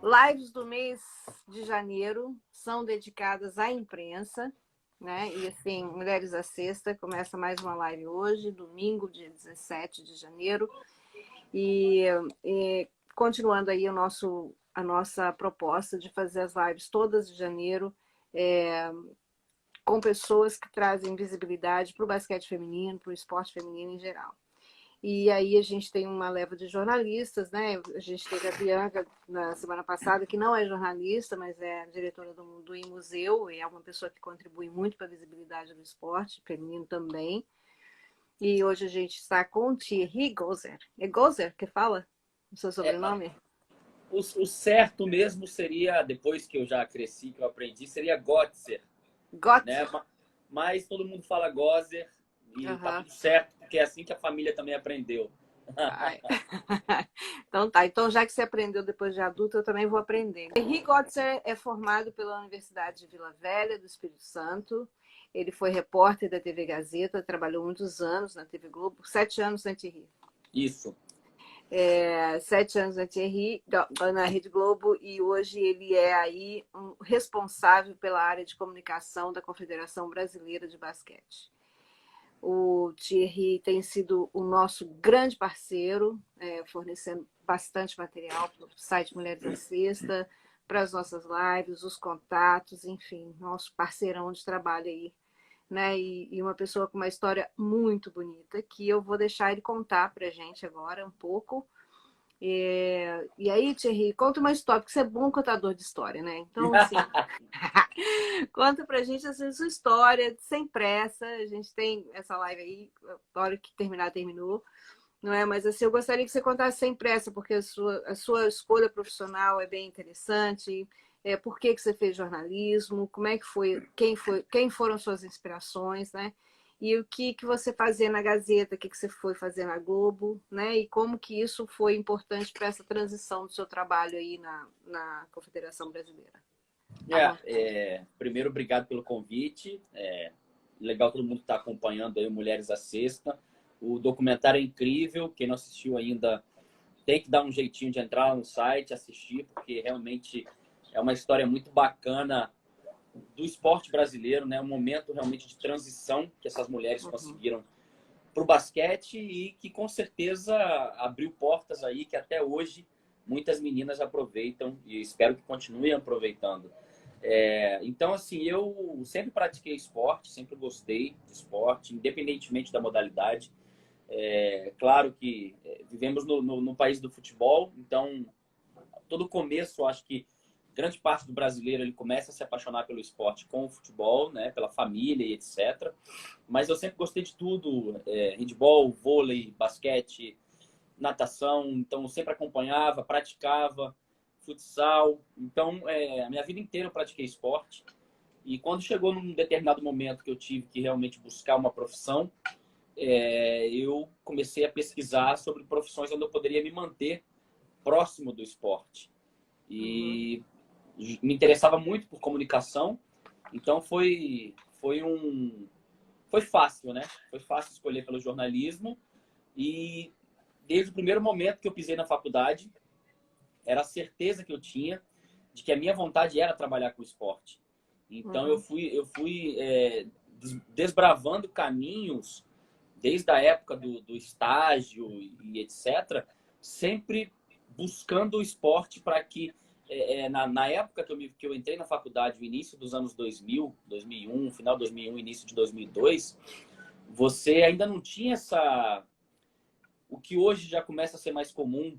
Lives do mês de janeiro são dedicadas à imprensa, né? E assim, Mulheres à Sexta começa mais uma live hoje, domingo, dia 17 de janeiro. E continuando aí a nossa proposta de fazer as lives todas de janeiro, com pessoas que trazem visibilidade para o basquete feminino, para o esporte feminino em geral. E aí a gente tem uma leva de jornalistas, né? A gente teve a Bianca na semana passada, que não é jornalista, mas é diretora do IMuseu, e é uma pessoa que contribui muito para a visibilidade do esporte feminino também. E hoje a gente está com o Thierry Gozer. É Gozer que fala o seu sobrenome? O certo mesmo seria, depois que eu já cresci, que eu aprendi, seria Gotzer. Né? Mas todo mundo fala Gozer e tá tudo certo, porque é assim que a família também aprendeu. Então tá, então já que você aprendeu depois de adulto, eu também vou aprender. Thierry Gotzer é formado pela Universidade de Vila Velha, do Espírito Santo. Ele foi repórter da TV Gazeta, trabalhou muitos anos na TV Globo, 7 anos na Thierry. Isso. 7 anos na Thierry, na Rede Globo, e hoje ele é aí responsável pela área de comunicação da Confederação Brasileira de Basquete. O Thierry tem sido o nosso grande parceiro, fornecendo bastante material para o site Mulheres à Sexta, para as nossas lives, os contatos, enfim, nosso parceirão de trabalho aí, né? E uma pessoa com uma história muito bonita, que eu vou deixar ele contar para a gente agora um pouco. E aí, Thierry, conta uma história, porque você é bom contador de história, né? Então, assim, conta pra gente a sua história, sem pressa. A gente tem essa live aí, a hora que terminar, terminou, não é? Mas assim, eu gostaria que você contasse sem pressa, porque a sua escolha profissional é bem interessante. Por que você fez jornalismo? Como é que foi? Quem foram suas inspirações, né? E o que você fazia na Gazeta, o que você foi fazer na Globo, né? E como que isso foi importante para essa transição do seu trabalho aí na Confederação Brasileira. Primeiro, obrigado pelo convite. Legal todo mundo estar acompanhando aí o Mulheres à Sexta. O documentário é incrível. Quem não assistiu ainda tem que dar um jeitinho de entrar no site, assistir, porque realmente é uma história muito bacana do esporte brasileiro, né? Um momento realmente de transição que essas mulheres conseguiram para o basquete e que com certeza abriu portas aí que até hoje muitas meninas aproveitam e espero que continuem aproveitando. Então, assim, eu sempre pratiquei esporte, sempre gostei de esporte, independentemente da modalidade. Claro que vivemos no país do futebol, então todo começo, acho que grande parte do brasileiro ele começa a se apaixonar pelo esporte com o futebol, né, pela família e etc. Mas eu sempre gostei de tudo, handebol, vôlei, basquete, natação, então eu sempre acompanhava, praticava futsal. Então, a minha vida inteira eu pratiquei esporte. E quando chegou num determinado momento que eu tive que realmente buscar uma profissão, eu comecei a pesquisar sobre profissões onde eu poderia me manter próximo do esporte. E me interessava muito por comunicação, então foi fácil, né? Foi fácil escolher pelo jornalismo e desde o primeiro momento que eu pisei na faculdade, era a certeza que eu tinha de que a minha vontade era trabalhar com esporte. Então eu fui desbravando caminhos desde a época do estágio e etc, sempre buscando o esporte para que na época que eu entrei na faculdade, no início dos anos 2000, 2001, final de 2001, início de 2002, você ainda não tinha o que hoje já começa a ser mais comum,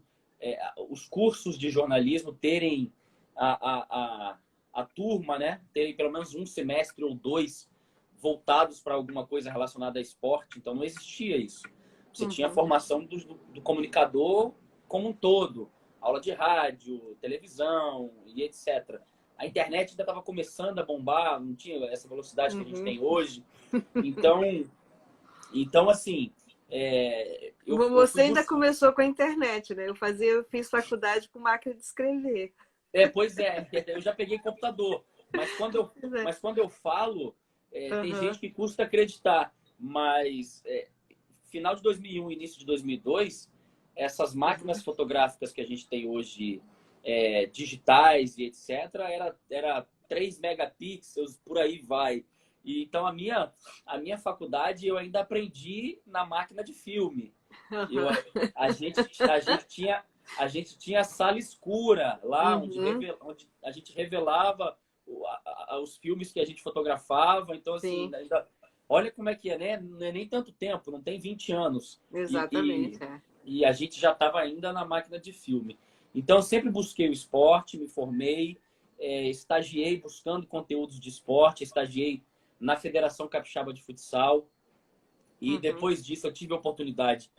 os cursos de jornalismo terem a turma, né? Terem pelo menos um semestre ou dois voltados para alguma coisa relacionada a esporte. Então não existia isso. Você tinha a formação do comunicador como um todo, aula de rádio, televisão e etc. A internet ainda estava começando a bombar, não tinha essa velocidade que a gente tem hoje. Então assim, você ainda começou com a internet, né? Eu fiz faculdade com máquina de escrever. Pois é, eu já peguei computador, mas quando eu falo, tem gente que custa acreditar, mas final de 2001, início de 2002, essas máquinas fotográficas que a gente tem hoje digitais e etc., era 3 megapixels, por aí vai. E, então, a minha faculdade eu ainda aprendi na máquina de filme. Eu, a, gente, a gente tinha a sala escura lá, onde a gente revelava os filmes que a gente fotografava. Então, assim, Sim, ainda, olha como é que é, né? Não é nem tanto tempo, não tem 20 anos. exatamente. E a gente já estava ainda na máquina de filme. Então, eu sempre busquei o esporte, me formei, estagiei buscando conteúdos de esporte, estagiei na Federação Capixaba de Futsal. E depois disso, eu tive a oportunidade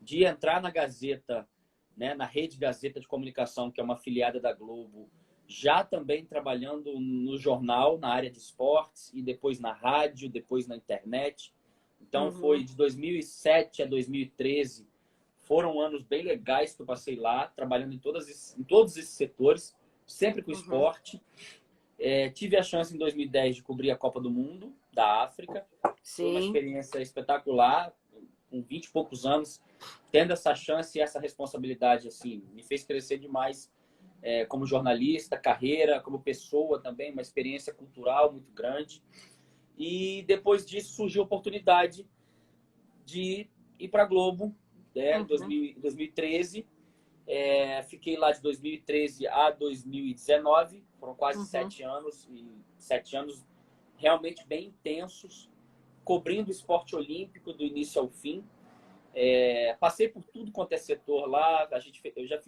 de entrar na Gazeta, né, na Rede Gazeta de Comunicação, que é uma afiliada da Globo, já também trabalhando no jornal, na área de esportes, e depois na rádio, depois na internet. Então, foi de 2007 a 2013. Foram anos bem legais que eu passei lá, trabalhando em todos esses setores, sempre com esporte. Tive a chance em 2010 de cobrir a Copa do Mundo da África. Foi uma Sim. experiência espetacular, com 20 e poucos anos, tendo essa chance e essa responsabilidade, assim, me fez crescer demais como jornalista, carreira, como pessoa também, uma experiência cultural muito grande. E depois disso surgiu a oportunidade de ir para a Globo, em 2013. Fiquei lá de 2013 a 2019, foram quase 7 anos, e 7 anos realmente bem intensos, cobrindo o esporte olímpico do início ao fim. Passei por tudo quanto é setor lá.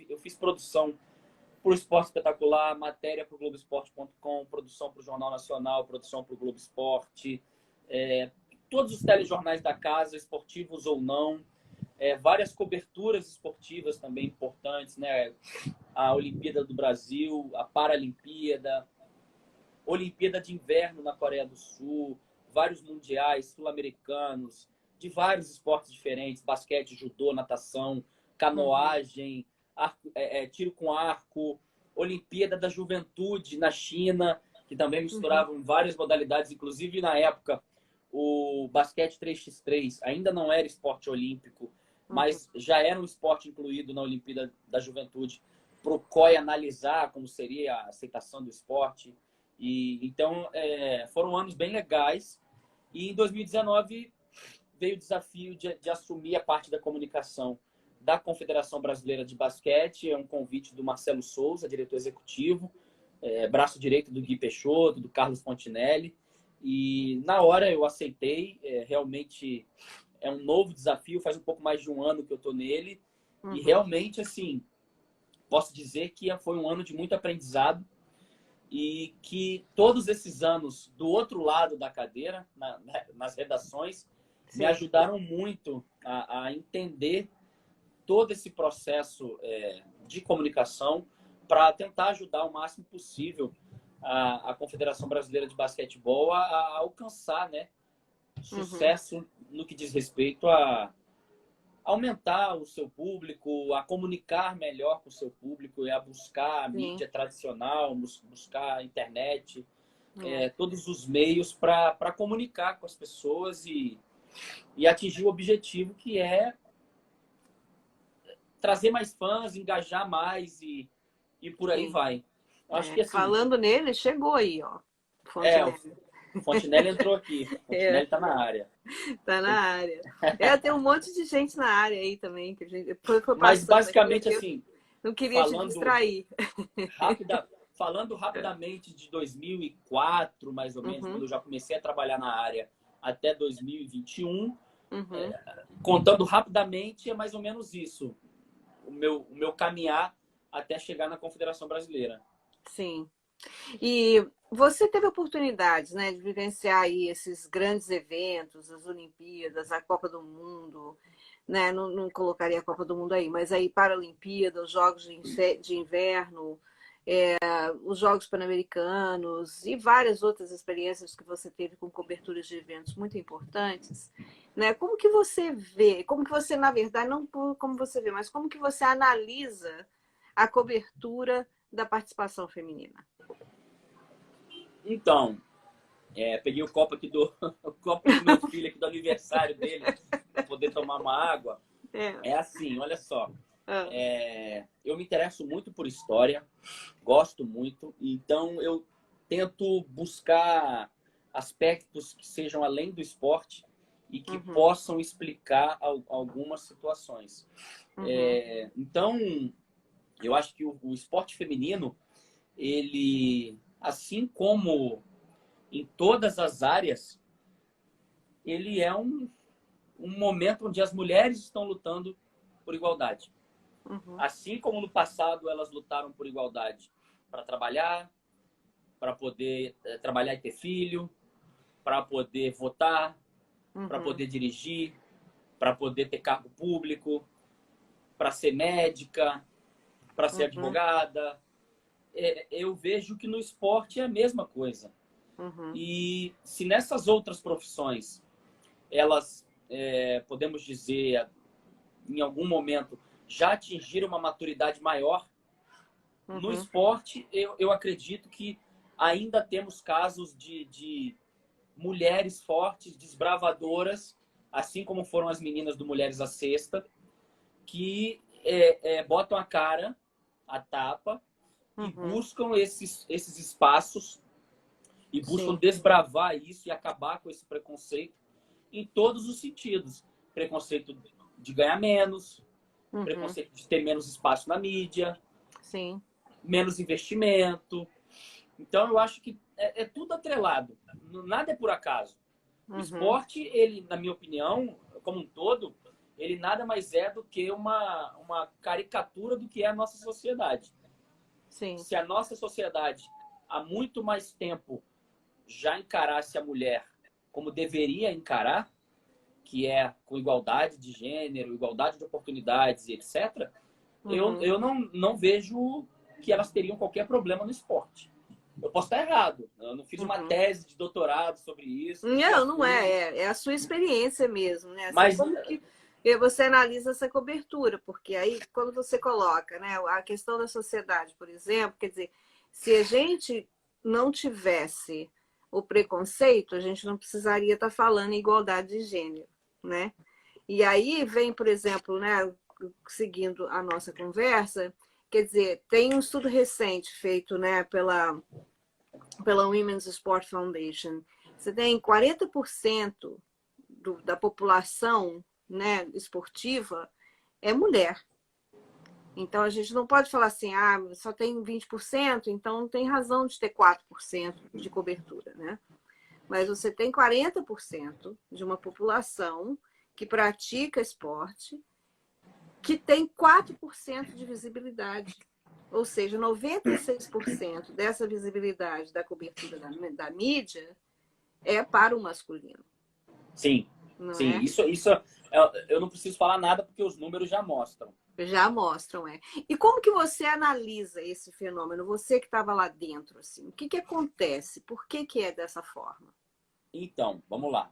Eu fiz produção para o Esporte Espetacular, matéria para o Globoesporte.com, produção para o Jornal Nacional, produção para o Globo Esporte, todos os telejornais da casa, esportivos ou não, várias coberturas esportivas também importantes, né? A Olimpíada do Brasil, a Paralimpíada, Olimpíada de Inverno na Coreia do Sul, vários mundiais sul-americanos, de vários esportes diferentes, basquete, judô, natação, canoagem, tiro com arco, Olimpíada da Juventude na China, que também misturavam várias modalidades, inclusive na época o basquete 3x3 ainda não era esporte olímpico, mas já era um esporte incluído na Olimpíada da Juventude, para o COI analisar como seria a aceitação do esporte. E então foram anos bem legais. E em 2019 veio o desafio de assumir a parte da comunicação da Confederação Brasileira de Basquete. É um convite do Marcelo Souza, diretor executivo, braço direito do Gui Peixoto, do Carlos Fontinelli. E na hora eu aceitei. Realmente é um novo desafio, faz um pouco mais de um ano que eu estou nele. E realmente, assim, posso dizer que foi um ano de muito aprendizado, e que todos esses anos do outro lado da cadeira, nas redações, me ajudaram muito a entender todo esse processo de comunicação, para tentar ajudar o máximo possível a Confederação Brasileira de Basquetebol a alcançar, né, sucesso no que diz respeito a aumentar o seu público, a comunicar melhor com o seu público, a buscar a mídia tradicional, buscar a internet, todos os meios para comunicar com as pessoas e atingir o objetivo, que é trazer mais fãs, engajar mais e por aí vai. Acho que assim, falando nele, chegou aí, ó. O Fontinelli entrou aqui. O Fontinelli está na área. Tá na área. Tem um monte de gente na área aí também. Que a gente foi Mas basicamente aqui, assim, não queria te distrair. Falando rapidamente de 2004, mais ou menos, quando eu já comecei a trabalhar na área, até 2021, contando rapidamente, é mais ou menos isso. O meu caminhar até chegar na Confederação Brasileira. Sim. E você teve oportunidades, né, de vivenciar aí esses grandes eventos, as Olimpíadas, a Copa do Mundo, né? Não colocaria a Copa do Mundo aí, mas aí Paralimpíada, os Jogos de Inverno, os Jogos Pan-Americanos e várias outras experiências que você teve com coberturas de eventos muito importantes, né? Como que você vê, como que você, na verdade, não como você vê, mas como que você analisa a cobertura da participação feminina? Então, peguei o copo aqui o copo do meu filho aqui do aniversário dele, para poder tomar uma água. É assim, olha só. Ah. Eu me interesso muito por história, gosto muito, então eu tento buscar aspectos que sejam além do esporte e que possam explicar algumas situações. Então, eu acho que o esporte feminino, ele, assim como em todas as áreas, ele é um momento onde as mulheres estão lutando por igualdade. Assim como no passado elas lutaram por igualdade para trabalhar, para poder trabalhar e ter filho, para poder votar, para poder dirigir, para poder ter cargo público, para ser médica, para ser advogada. Eu vejo que no esporte é a mesma coisa. E se nessas outras profissões elas, podemos dizer, em algum momento, já atingiram uma maturidade maior, no esporte, eu acredito que ainda temos casos de mulheres fortes, desbravadoras, assim como foram as meninas do Mulheres à Sexta, que botam a cara, a tapa, e buscam esses espaços e buscam desbravar isso e acabar com esse preconceito em todos os sentidos. Preconceito de ganhar menos, preconceito de ter menos espaço na mídia, menos investimento. Então, eu acho que é tudo atrelado. Nada é por acaso. O esporte, ele, na minha opinião, como um todo, ele nada mais é do que uma caricatura do que é a nossa sociedade. Se a nossa sociedade, há muito mais tempo, já encarasse a mulher como deveria encarar, que é com igualdade de gênero, igualdade de oportunidades e etc., eu não vejo que elas teriam qualquer problema no esporte. Eu posso estar errado. Eu não fiz uma tese de doutorado sobre isso. Não é. É a sua experiência mesmo, né? Assim, Mas como que você analisa essa cobertura? Porque aí, quando você coloca, né, a questão da sociedade, por exemplo, quer dizer, se a gente não tivesse o preconceito, a gente não precisaria estar falando em igualdade de gênero, né? E aí vem, por exemplo, né, seguindo a nossa conversa, quer dizer, tem um estudo recente feito, né, pela Women's Sport Foundation. Você tem 40% da população, né, esportiva é mulher. Então, a gente não pode falar assim, só tem 20%, então não tem razão de ter 4% de cobertura, né? Mas você tem 40% de uma população que pratica esporte que tem 4% de visibilidade. Ou seja, 96% dessa visibilidade da cobertura da mídia é para o masculino. Sim, Não sim. é? Isso eu não preciso falar nada porque os números já mostram. Já mostram, é. E como que você analisa esse fenômeno? Você que estava lá dentro, assim, o que acontece? Por que é dessa forma? Então, vamos lá.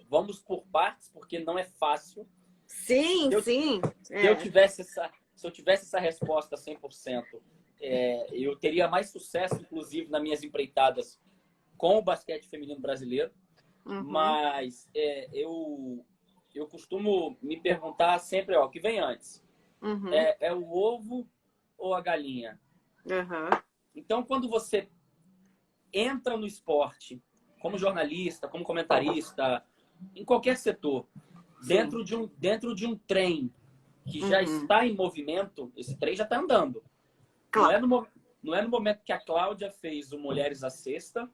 Vamos por partes, porque não é fácil. Sim, sim. Se eu tivesse essa resposta 100%, eu teria mais sucesso, inclusive, nas minhas empreitadas com o basquete feminino brasileiro. Mas eu costumo me perguntar sempre, o que vem antes? É o ovo ou a galinha? Então, quando você entra no esporte, como jornalista, como comentarista, em qualquer setor, dentro de um trem que já está em movimento, esse trem já está andando. Claro. Não é no momento que a Cláudia fez o Mulheres à Sexta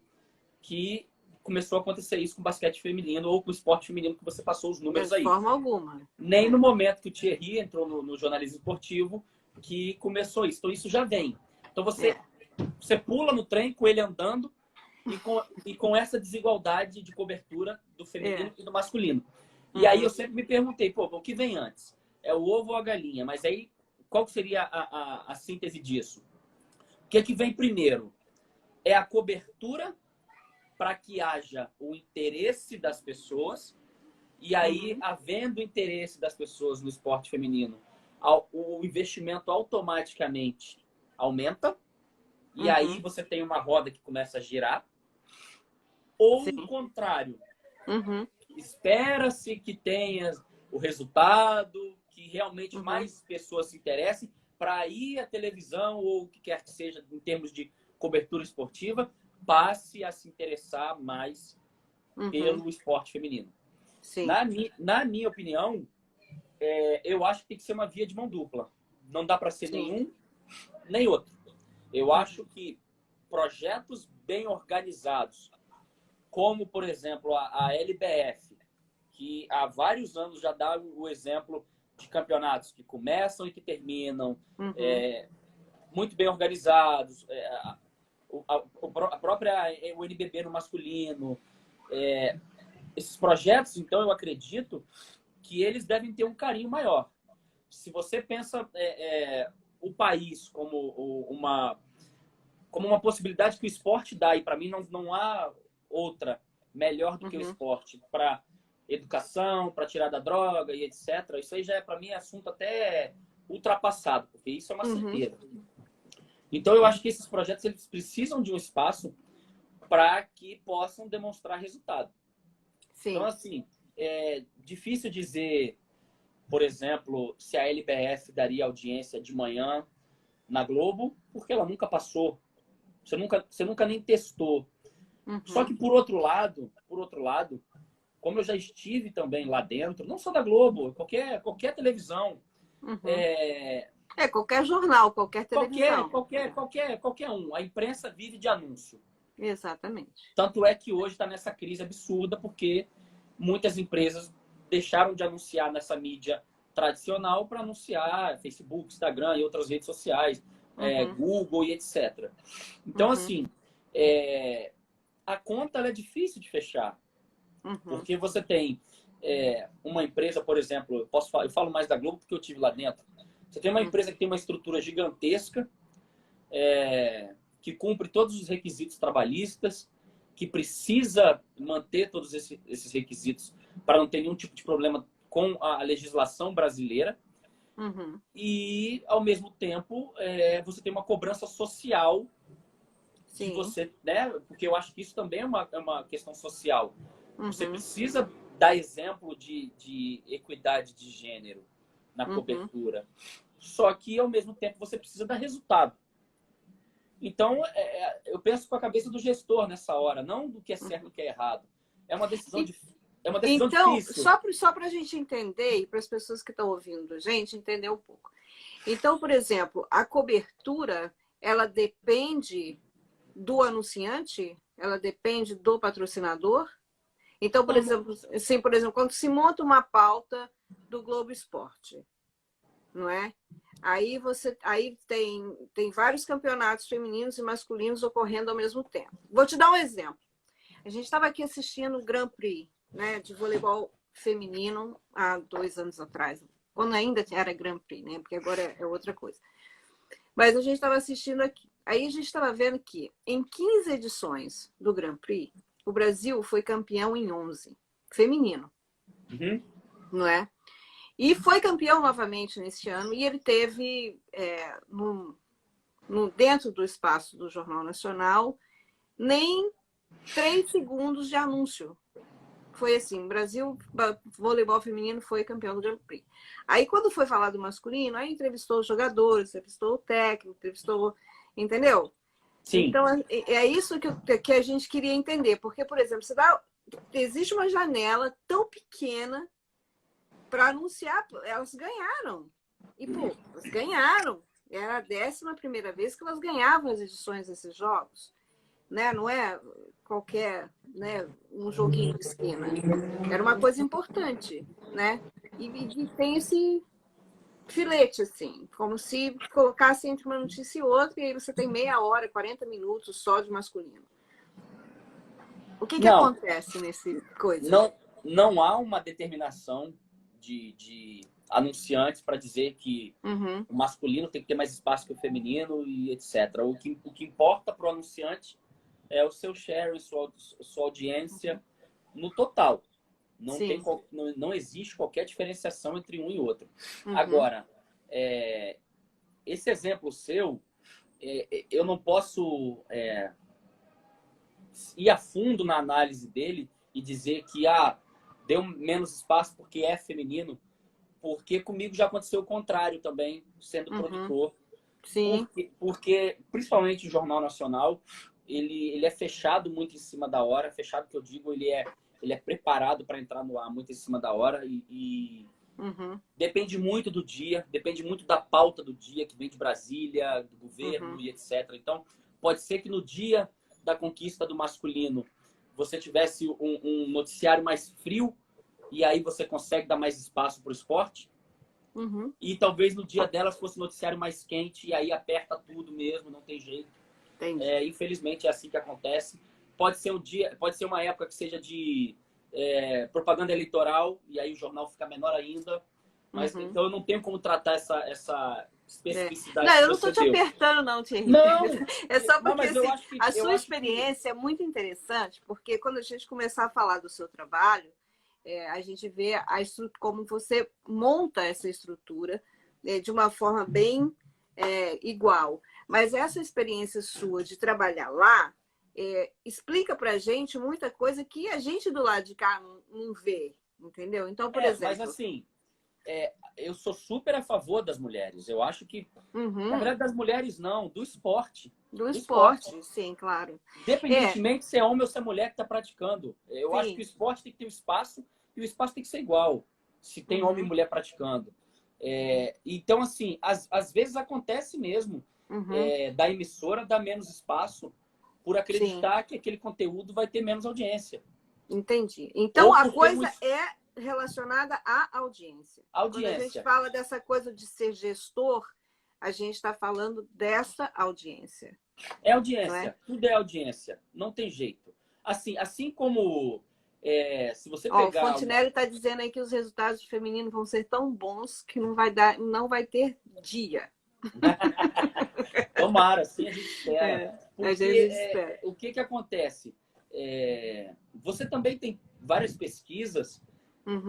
que começou a acontecer isso com o basquete feminino ou com o esporte feminino que você passou os números aí. De forma alguma. Nem no momento que o Thierry entrou no jornalismo esportivo que começou isso. Então, isso já vem. Então, você pula no trem com ele andando e com essa desigualdade de cobertura do feminino e do masculino. E aí eu sempre me perguntei, o que vem antes? É o ovo ou a galinha? Mas aí, qual seria a síntese disso? O que vem primeiro? É a cobertura para que haja o interesse das pessoas, e aí, havendo interesse das pessoas no esporte feminino, o investimento automaticamente aumenta, e aí você tem uma roda que começa a girar, ou o contrário, espera-se que tenha o resultado, que realmente Uhum. mais pessoas se interessem para ir à televisão ou o que quer que seja em termos de cobertura esportiva, passe a se interessar mais Uhum. pelo esporte feminino. Sim. Na minha opinião, eu acho que tem que ser uma via de mão dupla. Não dá para ser Sim. nenhum nem outro. Eu acho que projetos bem organizados, como, por exemplo, a LBF, que há vários anos já dá o exemplo de campeonatos que começam e que terminam, Uhum. muito bem organizados, a própria o NBB no masculino. Esses projetos, então, eu acredito que eles devem ter um carinho maior. Se você pensa o país como uma possibilidade que o esporte dá, e para mim não há outra melhor do que o esporte para educação, para tirar da droga e etc. Isso aí já para mim é assunto até ultrapassado, porque isso é uma certeza. Então eu acho que esses projetos eles precisam de um espaço para que possam demonstrar resultado. Sim. Então assim, é difícil dizer, por exemplo, se a LBF daria audiência de manhã na Globo, porque ela nunca passou. Você nunca nem testou. Só que por outro lado, como eu já estive também lá dentro, não só da Globo, qualquer televisão, qualquer jornal, qualquer televisão. Qualquer um. A imprensa vive de anúncio. Exatamente. Tanto é que hoje está nessa crise absurda porque muitas empresas deixaram de anunciar nessa mídia tradicional para anunciar Facebook, Instagram e outras redes sociais, Google e etc. Então, assim, a conta ela é difícil de fechar. Porque você tem uma empresa, por exemplo, eu falo mais da Globo porque eu tive lá dentro. Você tem uma empresa que tem uma estrutura gigantesca, que cumpre todos os requisitos trabalhistas, que precisa manter todos esses requisitos para não ter nenhum tipo de problema com a legislação brasileira. E, ao mesmo tempo, você tem uma cobrança social de você, né? Porque eu acho que isso também é uma questão social. Você precisa dar exemplo de equidade de gênero na cobertura. Só que, ao mesmo tempo, você precisa dar resultado. Então, eu penso com a cabeça do gestor nessa hora, não do que é certo e do que é errado. É uma decisão difícil. Então, só para a gente entender e para as pessoas que estão ouvindo a gente entender um pouco. Então, por exemplo, a cobertura, ela depende do anunciante? Ela depende do patrocinador? Então, por exemplo, quando se monta uma pauta do Globo Esporte, não é? Aí tem vários campeonatos femininos e masculinos ocorrendo ao mesmo tempo. Vou te dar um exemplo. A gente estava aqui assistindo o Grand Prix, né, de voleibol feminino há 2 anos atrás, quando ainda era Grand Prix, né? Porque agora é outra coisa. Mas a gente estava assistindo aqui. Aí a gente estava vendo que em 15 edições do Grand Prix, o Brasil foi campeão em 11, feminino, não é? E foi campeão novamente nesse ano, e ele teve, dentro do espaço do Jornal Nacional, nem 3 segundos de anúncio. Foi assim, Brasil, voleibol feminino foi campeão do Grand Prix. Aí, quando foi falar do masculino, aí entrevistou os jogadores, entrevistou o técnico, entendeu? Sim. Então, é isso que a gente queria entender. Porque, por exemplo, existe uma janela tão pequena para anunciar, elas ganharam. E, elas ganharam. Era a 11ª vez que elas ganhavam as edições desses jogos. Né? Não é qualquer, né, um joguinho de esquina. Era uma coisa importante, né? E tem esse filete, assim, como se colocasse entre uma notícia e outra, e aí você tem meia hora, 40 minutos só de masculino. O que acontece nesse coisa? Não há uma determinação de anunciantes para dizer que o masculino tem que ter mais espaço que o feminino e etc. O que importa para o anunciante é o seu share, sua audiência no total. Não existe qualquer diferenciação entre um e outro. Agora, esse exemplo seu, eu não posso ir a fundo na análise dele e dizer que deu menos espaço porque é feminino, porque comigo já aconteceu o contrário também, sendo produtor. Sim. Porque, principalmente o Jornal Nacional, ele é fechado muito em cima da hora. Fechado que eu digo, ele é preparado para entrar no ar muito em cima da hora. Depende muito do dia, depende muito da pauta do dia, que vem de Brasília, do governo e etc. Então, pode ser que no dia da conquista do masculino você tivesse um noticiário mais frio e aí você consegue dar mais espaço para o esporte. E talvez no dia delas fosse noticiário mais quente e aí aperta tudo mesmo, não tem jeito. Infelizmente é assim que acontece. Pode ser um dia, pode ser uma época que seja de propaganda eleitoral e aí o jornal fica menor ainda. Mas então eu não tenho como tratar essa especificidade. Não, eu não estou te apertando, não, Thierry. Não, é só porque mas eu acho que, a sua experiência é muito interessante, porque quando a gente começar a falar do seu trabalho, a gente vê como você monta essa estrutura de uma forma bem igual. Mas essa experiência sua de trabalhar lá explica para a gente muita coisa que a gente do lado de cá não vê, entendeu? Então, por exemplo... Mas assim, eu sou super a favor das mulheres. Eu acho que, na verdade, das mulheres não, do esporte. Do esporte, sim, claro. Independentemente se é homem ou se é mulher que está praticando. Eu acho que o esporte tem que ter um espaço e o espaço tem que ser igual, se tem homem e mulher praticando. Então, assim, às vezes acontece mesmo da emissora dar menos espaço por acreditar que aquele conteúdo vai ter menos audiência. Entendi. Então, a coisa é relacionada à audiência. Quando a gente fala dessa coisa de ser gestor, a gente está falando dessa audiência. É audiência, tudo é audiência, não tem jeito. Assim como se você pegar... O Fontinelli está dizendo aí que os resultados femininos vão ser tão bons que não vai ter dia. Tomara, assim a gente espera. Porque a gente espera. O que acontece? Você também tem várias pesquisas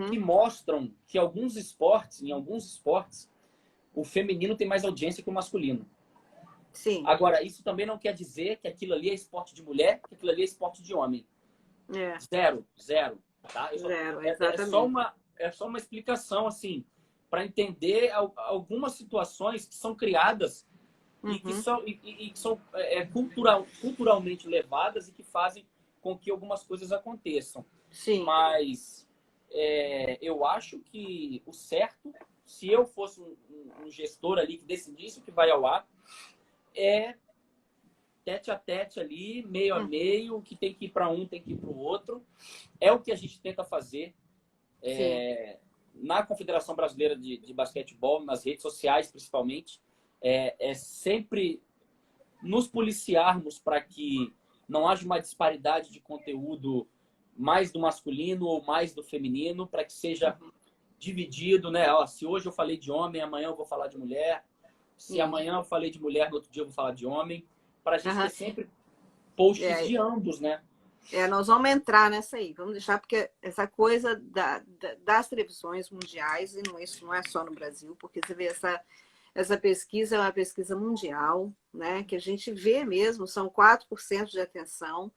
que mostram que em alguns esportes, o feminino tem mais audiência que o masculino. Sim. Agora, isso também não quer dizer que aquilo ali é esporte de mulher, que aquilo ali é esporte de homem. Zero. Tá? Zero, exatamente. É só uma explicação, assim, para entender algumas situações que são criadas e que são culturalmente levadas e que fazem com que algumas coisas aconteçam. Sim. Mas eu acho que o certo, se eu fosse um gestor ali que decidisse o que vai ao ar, tete a tete ali, meio a meio, o que tem que ir para um tem que ir para o outro. É o que a gente tenta fazer na Confederação Brasileira de Basquetebol, nas redes sociais principalmente. Sempre nos policiarmos para que não haja uma disparidade de conteúdo mais do masculino ou mais do feminino, para que seja dividido, né? Se hoje eu falei de homem, amanhã eu vou falar de mulher. Se amanhã eu falei de mulher, no outro dia eu vou falar de homem. Para a gente ter sempre posts de ambos, né? Nós vamos entrar nessa aí. Vamos deixar, porque essa coisa das televisões mundiais, e isso não é só no Brasil, porque você vê essa pesquisa é uma pesquisa mundial, né? Que a gente vê mesmo, são 4% de atenção.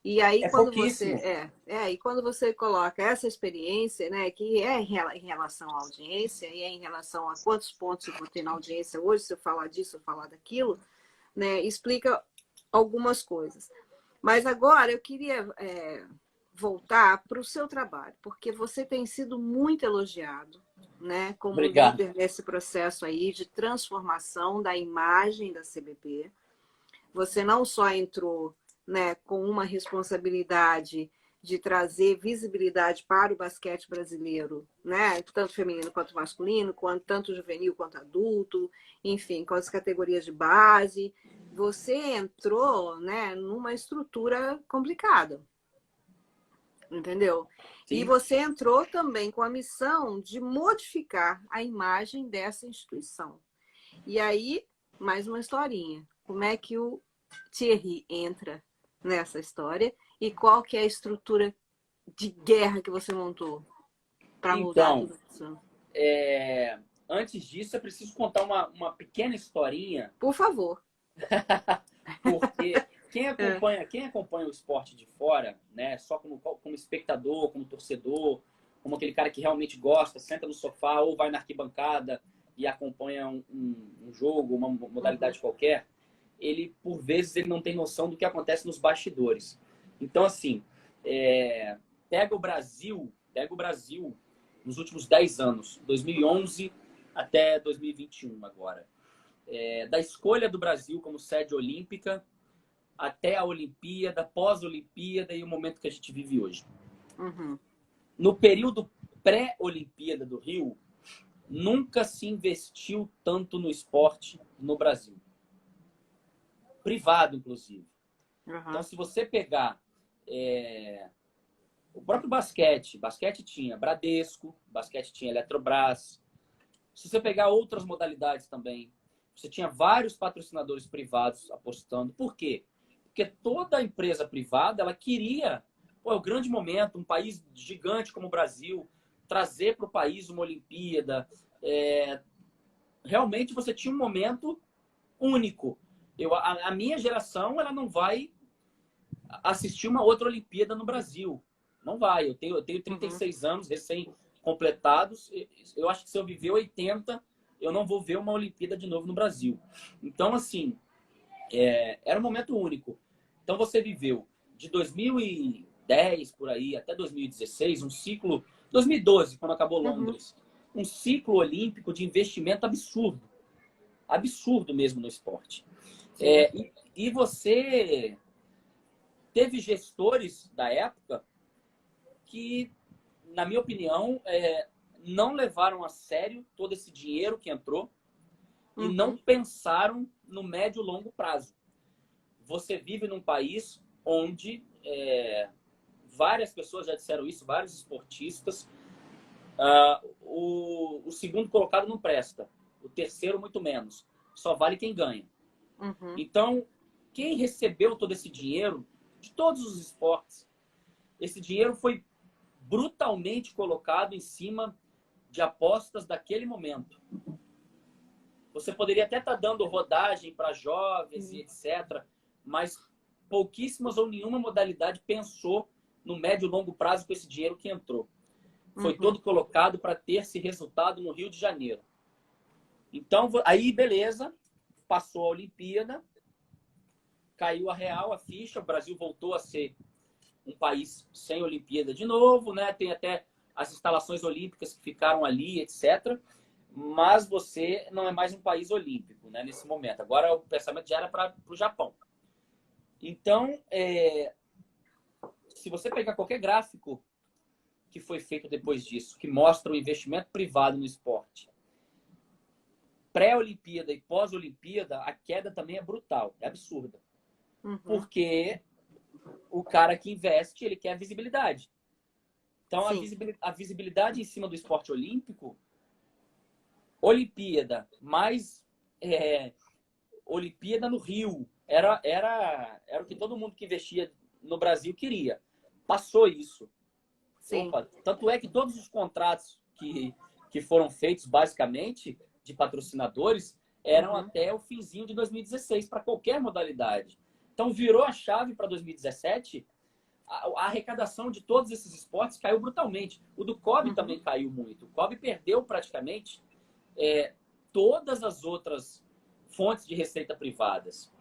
E aí, quando você coloca essa experiência, né, que é em relação à audiência, e é em relação a quantos pontos eu vou ter na audiência hoje, se eu falar disso, eu falar daquilo, né, explica algumas coisas. Mas agora eu queria voltar para o seu trabalho, porque você tem sido muito elogiado, né, como líder nesse processo aí de transformação da imagem da CBP. Você não só entrou, né, com uma responsabilidade de trazer visibilidade para o basquete brasileiro, né, tanto feminino quanto masculino, tanto juvenil quanto adulto, enfim, com as categorias de base. Você entrou, né, numa estrutura complicada, entendeu? Sim. E você entrou também com a missão de modificar a imagem dessa instituição. E aí, mais uma historinha. Como é que o Thierry entra nessa história e qual que é a estrutura de guerra que você montou para mudar tudo isso? Antes disso, eu preciso contar uma pequena historinha. Por favor. Porque quem acompanha o esporte de fora, né, só como espectador, como torcedor, como aquele cara que realmente gosta, senta no sofá ou vai na arquibancada e acompanha um jogo, uma modalidade qualquer, ele, por vezes, ele não tem noção do que acontece nos bastidores. Então, assim, pega o Brasil nos últimos 10 anos, 2011 até 2021 agora. Da escolha do Brasil como sede olímpica até a Olimpíada, pós-Olimpíada e o momento que a gente vive hoje. Uhum. No período pré-Olimpíada do Rio, nunca se investiu tanto no esporte no Brasil. Privado, inclusive. Uhum. Então, se você pegar o próprio basquete tinha Bradesco, basquete tinha Eletrobras. Se você pegar outras modalidades também, você tinha vários patrocinadores privados apostando. Por quê? Porque toda empresa privada, ela queria, é o grande momento, um país gigante como o Brasil, trazer para o país uma Olimpíada. Realmente você tinha um momento único. A minha geração, ela não vai assistir uma outra Olimpíada no Brasil. Não vai. Eu tenho 36 anos recém-completados. Eu acho que se eu viver 80, eu não vou ver uma Olimpíada de novo no Brasil. Então, assim, era um momento único. Então, você viveu de 2010 por aí até 2016, um ciclo... 2012, quando acabou Londres. Um ciclo olímpico de investimento absurdo. Absurdo mesmo no esporte. E você teve gestores da época que, na minha opinião, não levaram a sério todo esse dinheiro que entrou e não pensaram no médio e longo prazo. Você vive num país onde várias pessoas já disseram isso, vários esportistas, o segundo colocado não presta, o terceiro muito menos, só vale quem ganha. Então, quem recebeu todo esse dinheiro de todos os esportes, esse dinheiro foi brutalmente colocado em cima de apostas daquele momento. Você poderia até estar dando rodagem para jovens e etc., mas pouquíssimas ou nenhuma modalidade pensou no médio e longo prazo com esse dinheiro que entrou. Foi todo colocado para ter esse resultado no Rio de Janeiro. Então, aí, beleza, passou a Olimpíada, caiu a real, a ficha, o Brasil voltou a ser um país sem Olimpíada de novo, né? Tem até as instalações olímpicas que ficaram ali, etc. Mas você não é mais um país olímpico, né? Nesse momento. Agora o pensamento já era para o Japão. Então, se você pegar qualquer gráfico que foi feito depois disso, que mostra o investimento privado no esporte, pré-Olimpíada e pós-Olimpíada, a queda também é brutal, é absurda. Porque o cara que investe, ele quer visibilidade. Então, a visibilidade em cima do esporte olímpico, Olimpíada, mais Olimpíada no Rio, era o que todo mundo que investia no Brasil queria. Passou isso. Opa, tanto é que todos os contratos que foram feitos, basicamente, de patrocinadores, eram até o finzinho de 2016, para qualquer modalidade. Então, virou a chave para 2017, a arrecadação de todos esses esportes caiu brutalmente. O do COB também caiu muito. O COB perdeu praticamente todas as outras fontes de receita privadas,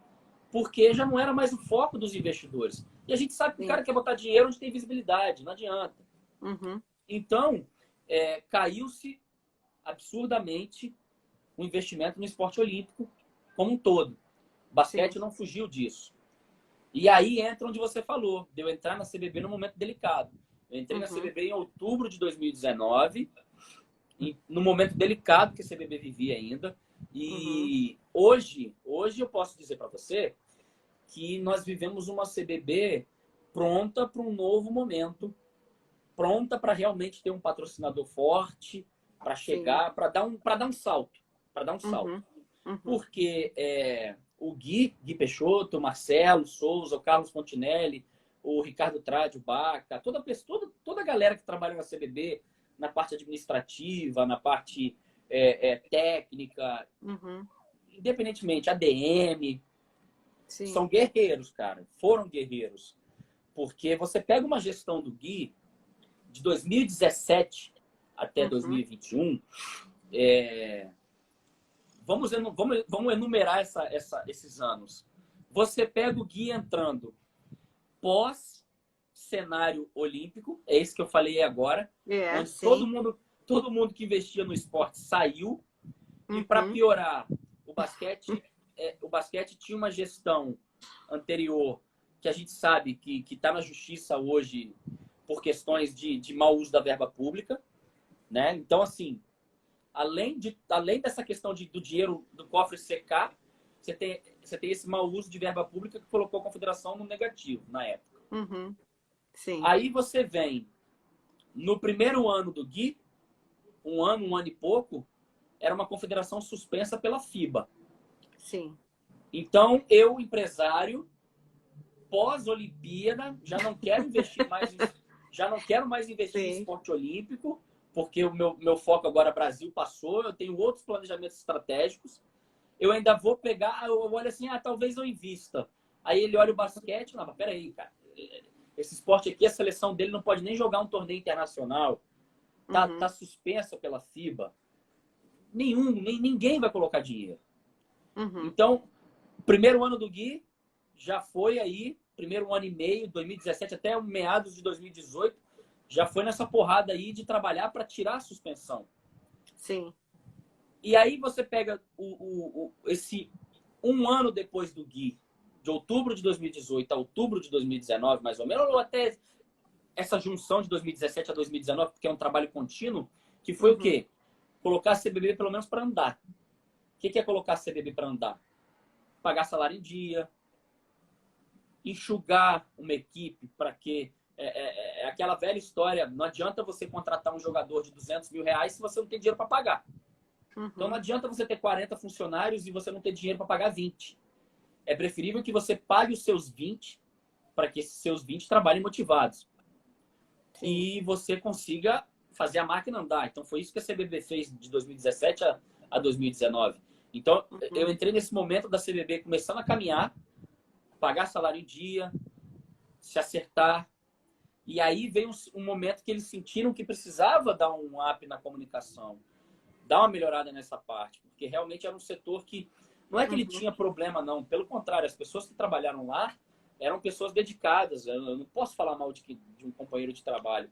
porque já não era mais o foco dos investidores. E a gente sabe que o cara quer botar dinheiro onde tem visibilidade, não adianta. Então, caiu-se absurdamente o investimento no esporte olímpico como um todo. O basquete não fugiu disso. E aí entra onde você falou, de eu entrar na CBB num momento delicado. Eu entrei na CBB em outubro de 2019, num momento delicado que a CBB vivia ainda. E hoje eu posso dizer para você que nós vivemos uma CBB pronta para um novo momento, pronta para realmente ter um patrocinador forte, para chegar, para dar um salto. Porque o Gui Peixoto, o Marcelo Souza, o Carlos Fontinelli, o Ricardo Tradi, o Baca, toda a galera que trabalha na CBB, na parte administrativa, na parte técnica, independentemente, ADM, são guerreiros, cara. Foram guerreiros. Porque você pega uma gestão do Gui, de 2017 até Uhum. 2021, vamos enumerar esses anos. Você pega o Gui entrando pós cenário olímpico, é esse que eu falei agora, onde todo Sim. mundo que investia no esporte saiu. E para Uhum. piorar, o basquete tinha uma gestão anterior que a gente sabe que está na justiça hoje por questões de mau uso da verba pública, né? Então, assim, além dessa questão do dinheiro do cofre secar, você tem esse mau uso de verba pública que colocou a confederação no negativo na época. Uhum. Sim. Aí você vem no primeiro ano do Gui, um ano e pouco, era uma confederação suspensa pela FIBA. Sim. Então, eu, empresário, pós-Olimpíada, já não quero mais investir em Sim. esporte olímpico, porque o meu foco agora Brasil passou, eu tenho outros planejamentos estratégicos. Eu ainda vou pegar, eu olho assim, talvez eu invista. Aí ele olha o basquete, não, mas peraí, cara, esse esporte aqui, a seleção dele não pode nem jogar um torneio internacional, tá Uhum. suspensa pela FIBA. Ninguém vai colocar dinheiro. Uhum. Então, o primeiro ano do Gui já foi aí, primeiro ano e meio, 2017 até meados de 2018, já foi nessa porrada aí de trabalhar para tirar a suspensão. Sim. E aí você pega esse um ano depois do Gui, de outubro de 2018 a outubro de 2019, mais ou menos, ou até essa junção de 2017 a 2019, porque é um trabalho contínuo, que foi o Uhum. quê? Colocar a CBB pelo menos para andar. O que é colocar a CBB para andar? Pagar salário em dia, enxugar uma equipe para que... É aquela velha história, não adianta você contratar um jogador de R$ 200 mil se você não tem dinheiro para pagar. Então não Uhum. adianta você ter 40 funcionários e você não ter dinheiro para pagar 20. É preferível que você pague os seus 20 para que esses seus 20 trabalhem motivados. Sim. E você consiga fazer a máquina andar. Então foi isso que a CBB fez de 2017 a 2019. Então eu Uhum. entrei nesse momento da CBB começando a caminhar, pagar salário em dia, se acertar. E aí veio um momento que eles sentiram que precisava dar um up na comunicação, dar uma melhorada nessa parte, porque realmente era um setor que não é que ele Uhum. tinha problema, não. Pelo contrário, as pessoas que trabalharam lá eram pessoas dedicadas. Eu não posso falar mal de um companheiro de trabalho,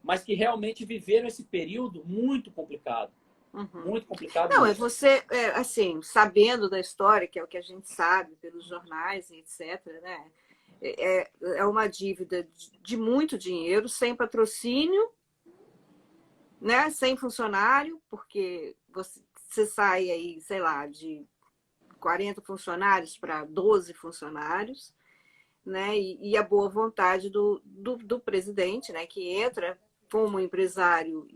mas que realmente viveram esse período muito complicado. Uhum. Muito complicado Não, é mesmo. você, assim, sabendo da história, que é o que a gente sabe pelos jornais e etc., né? É uma dívida de muito dinheiro, sem patrocínio, né? Sem funcionário, porque você sai aí, sei lá, de 40 funcionários para 12 funcionários, né? E a boa vontade do presidente, né? Que entra como empresário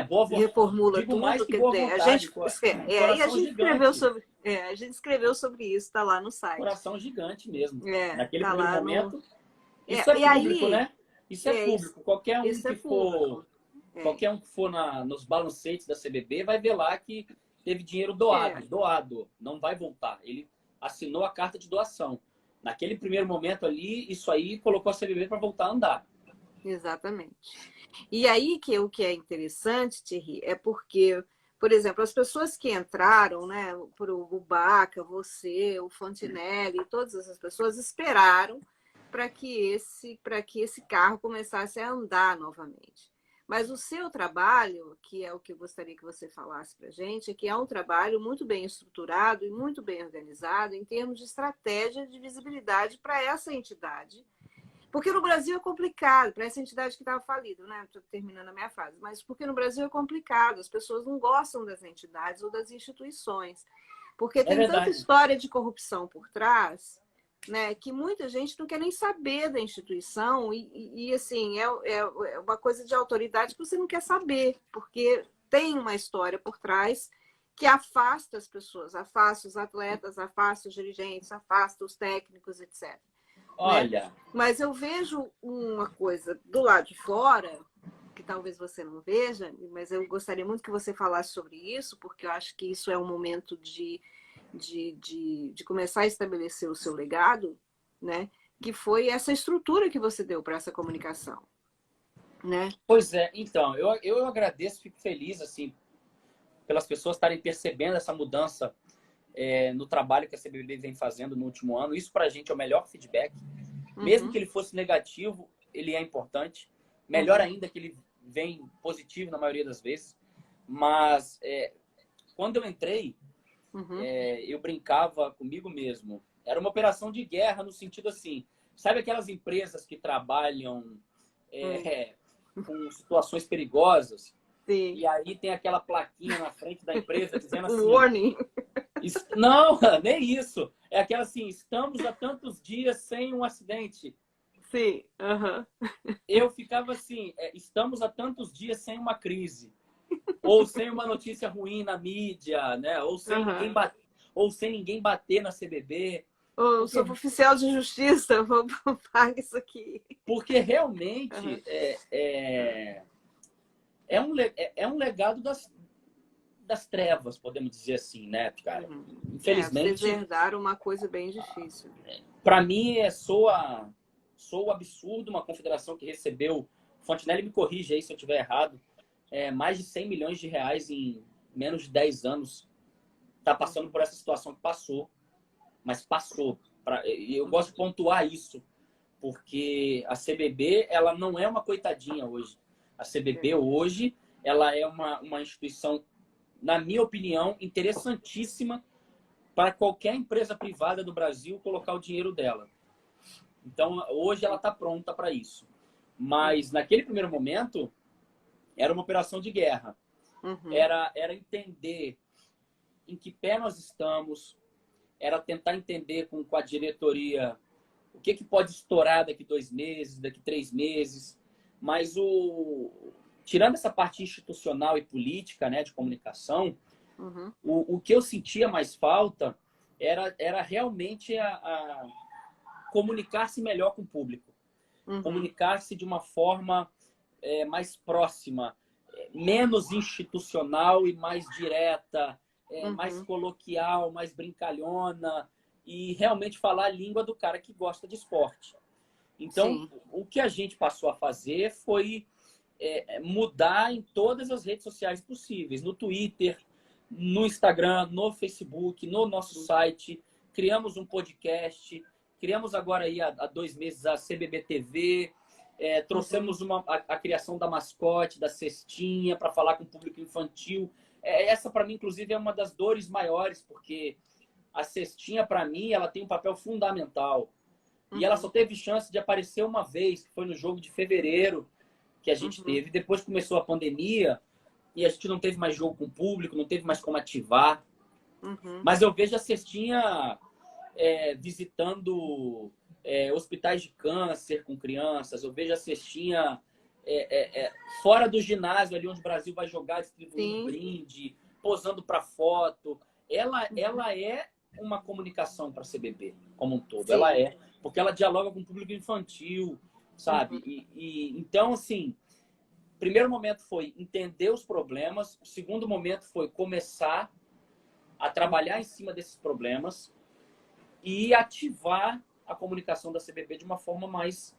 Boa e reformula digo mais tudo. que Quer boa dizer, vontade. e a Coração gente escreveu gigante. sobre, a gente escreveu sobre isso, está lá no site. Coração gigante mesmo. Naquele Tá primeiro lá no. momento. Isso é E público, aí, né? Isso é público. Qualquer um isso é que for público. É, nos balancetes da CBB vai ver lá que teve dinheiro é, doado, não vai voltar. Ele assinou a carta de doação. Naquele primeiro momento ali, isso aí colocou a CBB para voltar a andar. exatamente. E aí o que é interessante, Thierry, é porque, por exemplo, as pessoas que entraram, né, o Baca, você, o Fontinelli, todas essas pessoas esperaram para que esse carro começasse a andar novamente. Mas o seu trabalho, que é o que eu gostaria que você falasse para a gente, é que é um trabalho muito bem estruturado e muito bem organizado em termos de estratégia de visibilidade para essa entidade, porque no Brasil é complicado, para essa entidade que estava falida, né? Estou terminando a minha frase, mas porque no Brasil é complicado, as pessoas não gostam das entidades ou das instituições, porque É tem tanta verdade. história de corrupção por trás, né, que muita gente não quer nem saber da instituição, assim, é uma coisa de autoridade que você não quer saber, porque tem uma história por trás que afasta as pessoas, afasta os atletas, afasta os dirigentes, afasta os técnicos, etc. Né? Olha, Mas eu vejo uma coisa do lado de fora, que talvez você não veja, mas eu gostaria muito que você falasse sobre isso, porque eu acho que isso é um momento de começar a estabelecer o seu legado, né? Que foi essa estrutura que você deu para essa comunicação. né? Pois é, então, eu agradeço, fico feliz, assim, pelas pessoas estarem percebendo essa mudança no trabalho que a CBB vem fazendo no último ano. Isso para a gente é o melhor feedback. Mesmo Uhum, que ele fosse negativo, ele é importante. Melhor uhum, ainda que ele vem positivo na maioria das vezes. Mas quando eu entrei, uhum, eu brincava comigo mesmo. Era uma operação de guerra no sentido assim, sabe aquelas empresas que trabalham uhum. é, com situações perigosas? Sim. E aí tem aquela plaquinha na frente da empresa dizendo assim, Warning. não, nem isso. É aquela assim, estamos há tantos dias sem um acidente. Sim. Aham. Eu ficava assim, estamos há tantos dias sem uma crise. Ou sem uma notícia ruim na mídia, né? Aham. Ou sem ninguém bater na CBB. Ô, Porque, sou oficial de justiça, vou pagar isso aqui. porque realmente Aham. é um legado das trevas, podemos dizer assim, né, cara? Uhum. Vocês Infelizmente, herdaram uma coisa bem difícil. para mim, sou absurdo uma confederação que recebeu, Fontenelle me corrige aí se eu estiver errado, mais de 100 milhões de reais em menos de 10 anos. Está passando Uhum. por essa situação que passou, mas passou. E eu gosto de Uhum. pontuar isso, porque a CBB ela não é uma coitadinha hoje. A CBB Verdade. hoje ela é uma instituição, na minha opinião, interessantíssima para qualquer empresa privada do Brasil colocar o dinheiro dela. Então, hoje ela está pronta para isso. Mas, Uhum. naquele primeiro momento, era uma operação de guerra. Uhum. Era entender em que pé nós estamos, era tentar entender com a diretoria o que pode estourar daqui 2 meses, daqui 3 meses. Mas, tirando essa parte institucional e política, né, de comunicação, Uhum. o que eu sentia mais falta era realmente a comunicar-se melhor com o público. Uhum. Comunicar-se de uma forma mais próxima, menos institucional e mais direta, mais Uhum. coloquial, mais brincalhona e realmente falar a língua do cara que gosta de esporte. Então, Sim. o que a gente passou a fazer foi mudar em todas as redes sociais possíveis, no Twitter, no Instagram, no Facebook, no nosso site. Criamos um podcast, criamos agora aí há 2 meses a CBB TV, Uhum. trouxemos a criação da mascote, da cestinha, para falar com o público infantil. Essa, para mim, inclusive, é uma das dores maiores, porque a cestinha, para mim, ela tem um papel fundamental. E ela só Uhum. teve chance de aparecer uma vez, que foi no jogo de fevereiro que a gente Uhum. teve. Depois começou a pandemia e a gente não teve mais jogo com o público, não teve mais como ativar. Uhum. Mas eu vejo a cestinha visitando hospitais de câncer com crianças. Eu vejo a cestinha fora do ginásio, ali onde o Brasil vai jogar, distribuindo Sim. brinde, posando para foto. Ela é uma comunicação para a CBB como um todo. Ela Sim. é, porque ela dialoga com o público infantil, sabe? Uhum. Então, assim, o primeiro momento foi entender os problemas, o segundo momento foi começar a trabalhar em cima desses problemas e ativar a comunicação da CBB de uma forma mais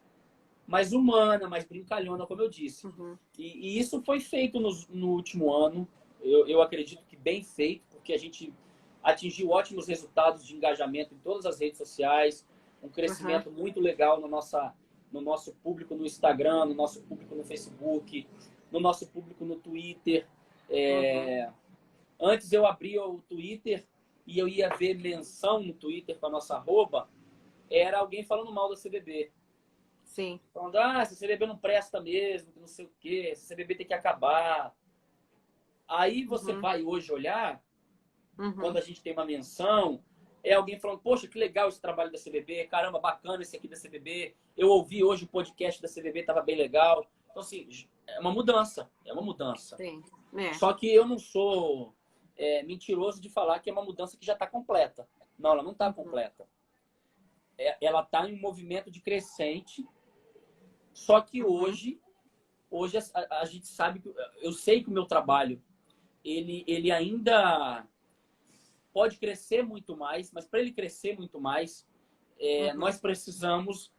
humana, mais brincalhona, como eu disse. Uhum. E isso foi feito no último ano. Eu acredito que bem feito, porque a gente atingiu ótimos resultados de engajamento em todas as redes sociais, um Uhum. crescimento muito legal no nosso público no Instagram, no nosso público no Facebook, no nosso público no Twitter. Uhum. Antes eu abria o Twitter e eu ia ver menção no Twitter com a nossa arroba, era alguém falando mal da CBB. Sim. Falando, essa CBB não presta mesmo, que não sei o quê, essa CBB tem que acabar. Aí você Uhum. vai hoje olhar, quando Uhum. a gente tem uma menção, é alguém falando, poxa, que legal esse trabalho da CBB, caramba, bacana esse aqui da CBB, eu ouvi hoje o podcast da CBB, estava bem legal. Então, assim, é uma mudança, é uma mudança. Sim. É. Só que eu não sou mentiroso de falar que é uma mudança que já está completa. Não, ela não está Uhum. completa. Ela está em um movimento de crescente, só que Uhum. hoje a gente sabe, eu sei que o meu trabalho, ele ainda pode crescer muito mais, mas para ele crescer muito mais, Uhum. nós precisamos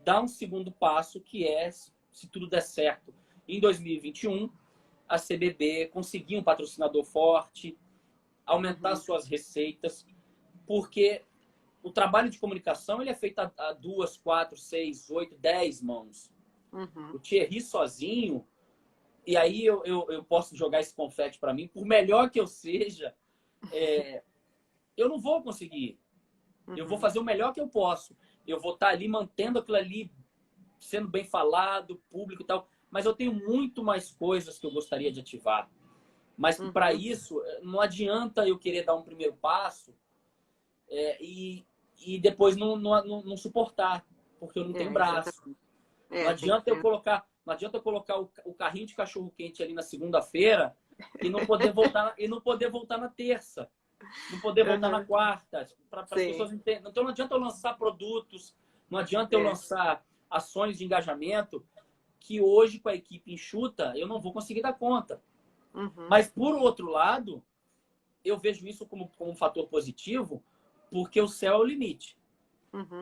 dar um segundo passo, que é, se tudo der certo, Em 2021, a CBB conseguiu um patrocinador forte, aumentar suas receitas, porque o trabalho de comunicação ele é feito a 2, 4, 6, 8, 10 mãos. O Thierry sozinho, e aí eu posso jogar esse confete para mim, por melhor que eu seja, eu não vou conseguir. Eu vou fazer o melhor que eu posso. Eu vou estar ali mantendo aquilo ali sendo bem falado, público e tal. Mas eu tenho muito mais coisas que eu gostaria de ativar. Mas para isso, não adianta eu querer dar um primeiro passo e depois não suportar, porque eu não tenho braço. Não adianta eu colocar o carrinho de cachorro-quente ali na segunda-feira e não poder voltar na terça. Não poder voltar na quarta, para as pessoas entenderem. Então não adianta eu lançar produtos, não adianta eu lançar ações de engajamento que hoje, com a equipe enxuta, eu não vou conseguir dar conta. Mas, por outro lado, eu vejo isso como um fator positivo, porque o céu é o limite.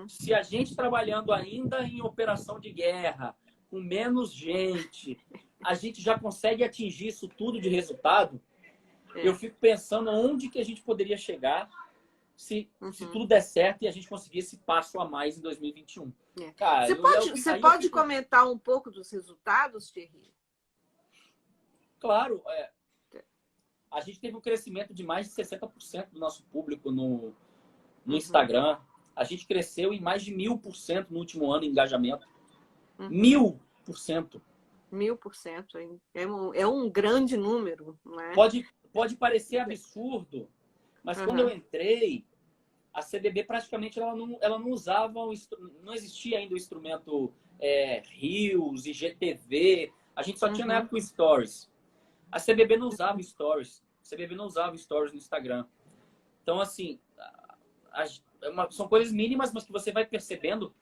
Se a gente trabalhando ainda em operação de guerra, com menos gente, a gente já consegue atingir isso tudo de resultado, eu fico pensando onde que a gente poderia chegar se tudo der certo e a gente conseguir esse passo a mais em 2021. Cara, você pode comentar um pouco dos resultados, Thierry? Claro. A gente teve um crescimento de mais de 60% do nosso público no Instagram. A gente cresceu em mais de 1000% no último ano em engajamento. 1000%. 1000%. É um grande número, não é? Pode parecer absurdo, mas quando eu entrei, a CBB praticamente ela não usava, não existia ainda o instrumento Reels, IGTV. A gente só tinha na época o Stories. A CBB não usava Stories. A CBB não usava Stories no Instagram. Então, assim, são coisas mínimas, mas que você vai percebendo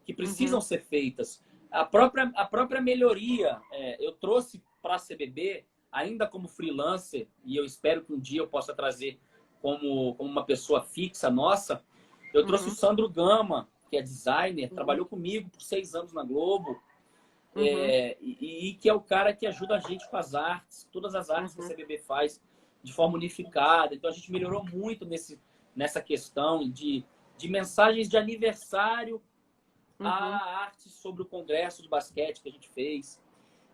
que precisam ser feitas. A própria melhoria, eu trouxe para a CBB, ainda como freelancer, e eu espero que um dia eu possa trazer como uma pessoa fixa nossa, eu trouxe o Sandro Gama, que é designer, trabalhou comigo por 6 anos na Globo, e que é o cara que ajuda a gente com as artes, todas as artes que a CBB faz de forma unificada. Então a gente melhorou muito nessa questão de mensagens de aniversário a arte sobre o congresso de basquete que a gente fez.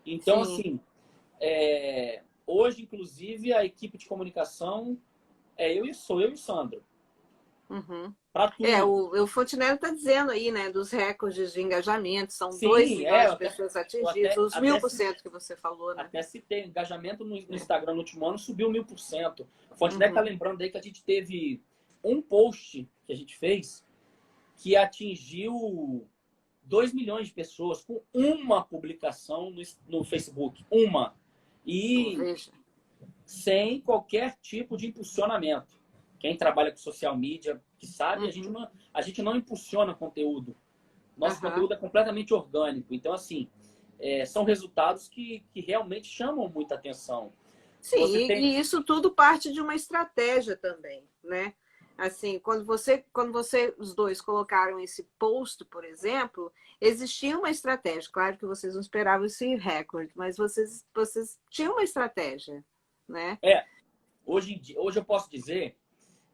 Então, assim, hoje, inclusive, a equipe de comunicação eu e o Sandro. Pra tudo. O Fontenelle está dizendo aí, né, dos recordes de engajamento, são 2 milhões de pessoas atingidas, os 1000% que você falou, né? Até citei, engajamento no Instagram no último ano subiu 1000%. O Fontenelle está lembrando aí que a gente teve um post que a gente fez que atingiu 2 milhões de pessoas com uma publicação no Facebook. Uma. E sem qualquer tipo de impulsionamento. Quem trabalha com social media, que sabe, a gente não impulsiona conteúdo. Nosso conteúdo é completamente orgânico. Então, assim, são resultados que realmente chamam muita atenção. Sim, e isso tudo parte de uma estratégia também, né? Assim, quando os dois colocaram esse post, por exemplo, existia uma estratégia. Claro que vocês não esperavam esse recorde, mas vocês tinham uma estratégia, né? Hoje eu posso dizer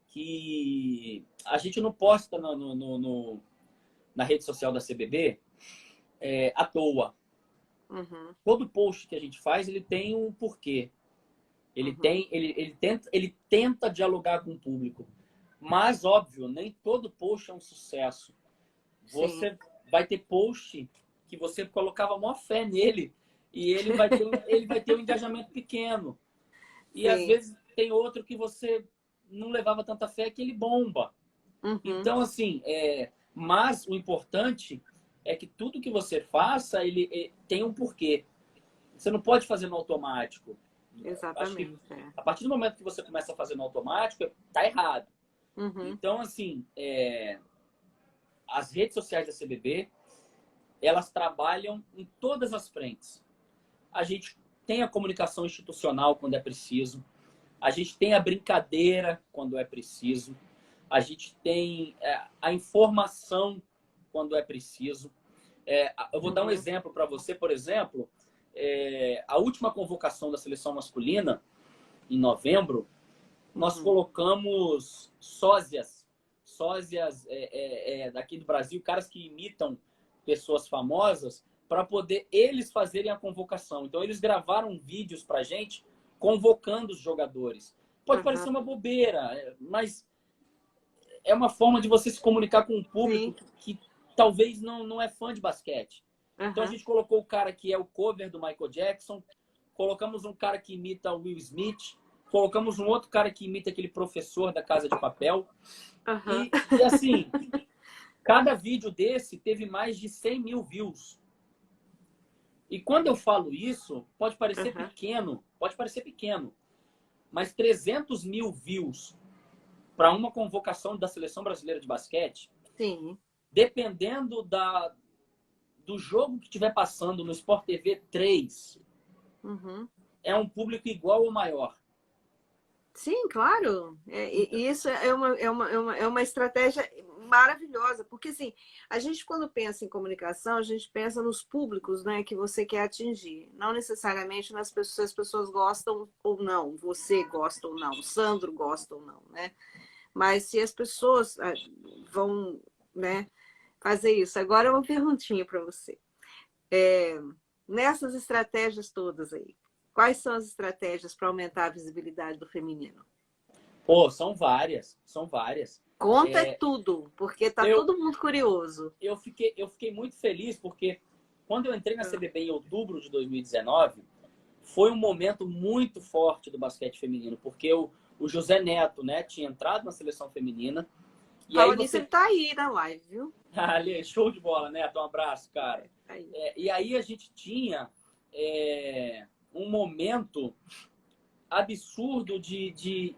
que a gente não posta na rede social da CBB à toa. Todo post que a gente faz, ele tem um porquê. Ele tenta dialogar com o público. Mas, óbvio, nem todo post é um sucesso. Você vai ter post que você colocava maior fé nele e ele vai ter um engajamento pequeno. E, às vezes, tem outro que você não levava tanta fé que ele bomba. Então, assim, mas o importante é que tudo que você faça, ele tem um porquê. Você não pode fazer no automático. Exatamente. A partir do momento que você começa a fazer no automático, tá errado. Então, assim, as redes sociais da CBB, elas trabalham em todas as frentes. A gente tem a comunicação institucional quando é preciso. A gente tem a brincadeira quando é preciso. A gente tem a informação quando é preciso. Eu vou dar um exemplo para você, por exemplo. a última convocação da seleção masculina, em novembro, nós colocamos sósias daqui do Brasil, caras que imitam pessoas famosas, para poder eles fazerem a convocação. Então, eles gravaram vídeos para a gente convocando os jogadores. Pode parecer uma bobeira, mas é uma forma de você se comunicar com um público que talvez não é fã de basquete. Então, a gente colocou o cara que é o cover do Michael Jackson, colocamos um cara que imita o Will Smith, colocamos um outro cara que imita aquele professor da Casa de Papel. E assim, cada vídeo desse teve mais de 100 mil views. E quando eu falo isso, pode parecer pequeno, mas 300 mil views para uma convocação da Seleção Brasileira de Basquete, dependendo do jogo que estiver passando no Sport TV 3, é um público igual ou maior. Sim, claro. E isso é uma estratégia maravilhosa, porque assim, a gente quando pensa em comunicação, a gente pensa nos públicos, né, que você quer atingir, não necessariamente nas pessoas, se as pessoas gostam ou não, você gosta ou não, o Sandro gosta ou não, né? Mas se as pessoas vão, né, fazer isso. Agora uma perguntinha para você. Nessas estratégias todas aí, quais são as estratégias para aumentar a visibilidade do feminino? Pô, são várias. Conta tudo, porque tá todo mundo curioso. Eu fiquei muito feliz porque quando eu entrei na CBB em outubro de 2019, foi um momento muito forte do basquete feminino, porque o José Neto, né, tinha entrado na seleção feminina. E aí ele tá aí na live, viu? Ali, show de bola, Neto, um abraço, cara. E aí a gente tinha um momento absurdo de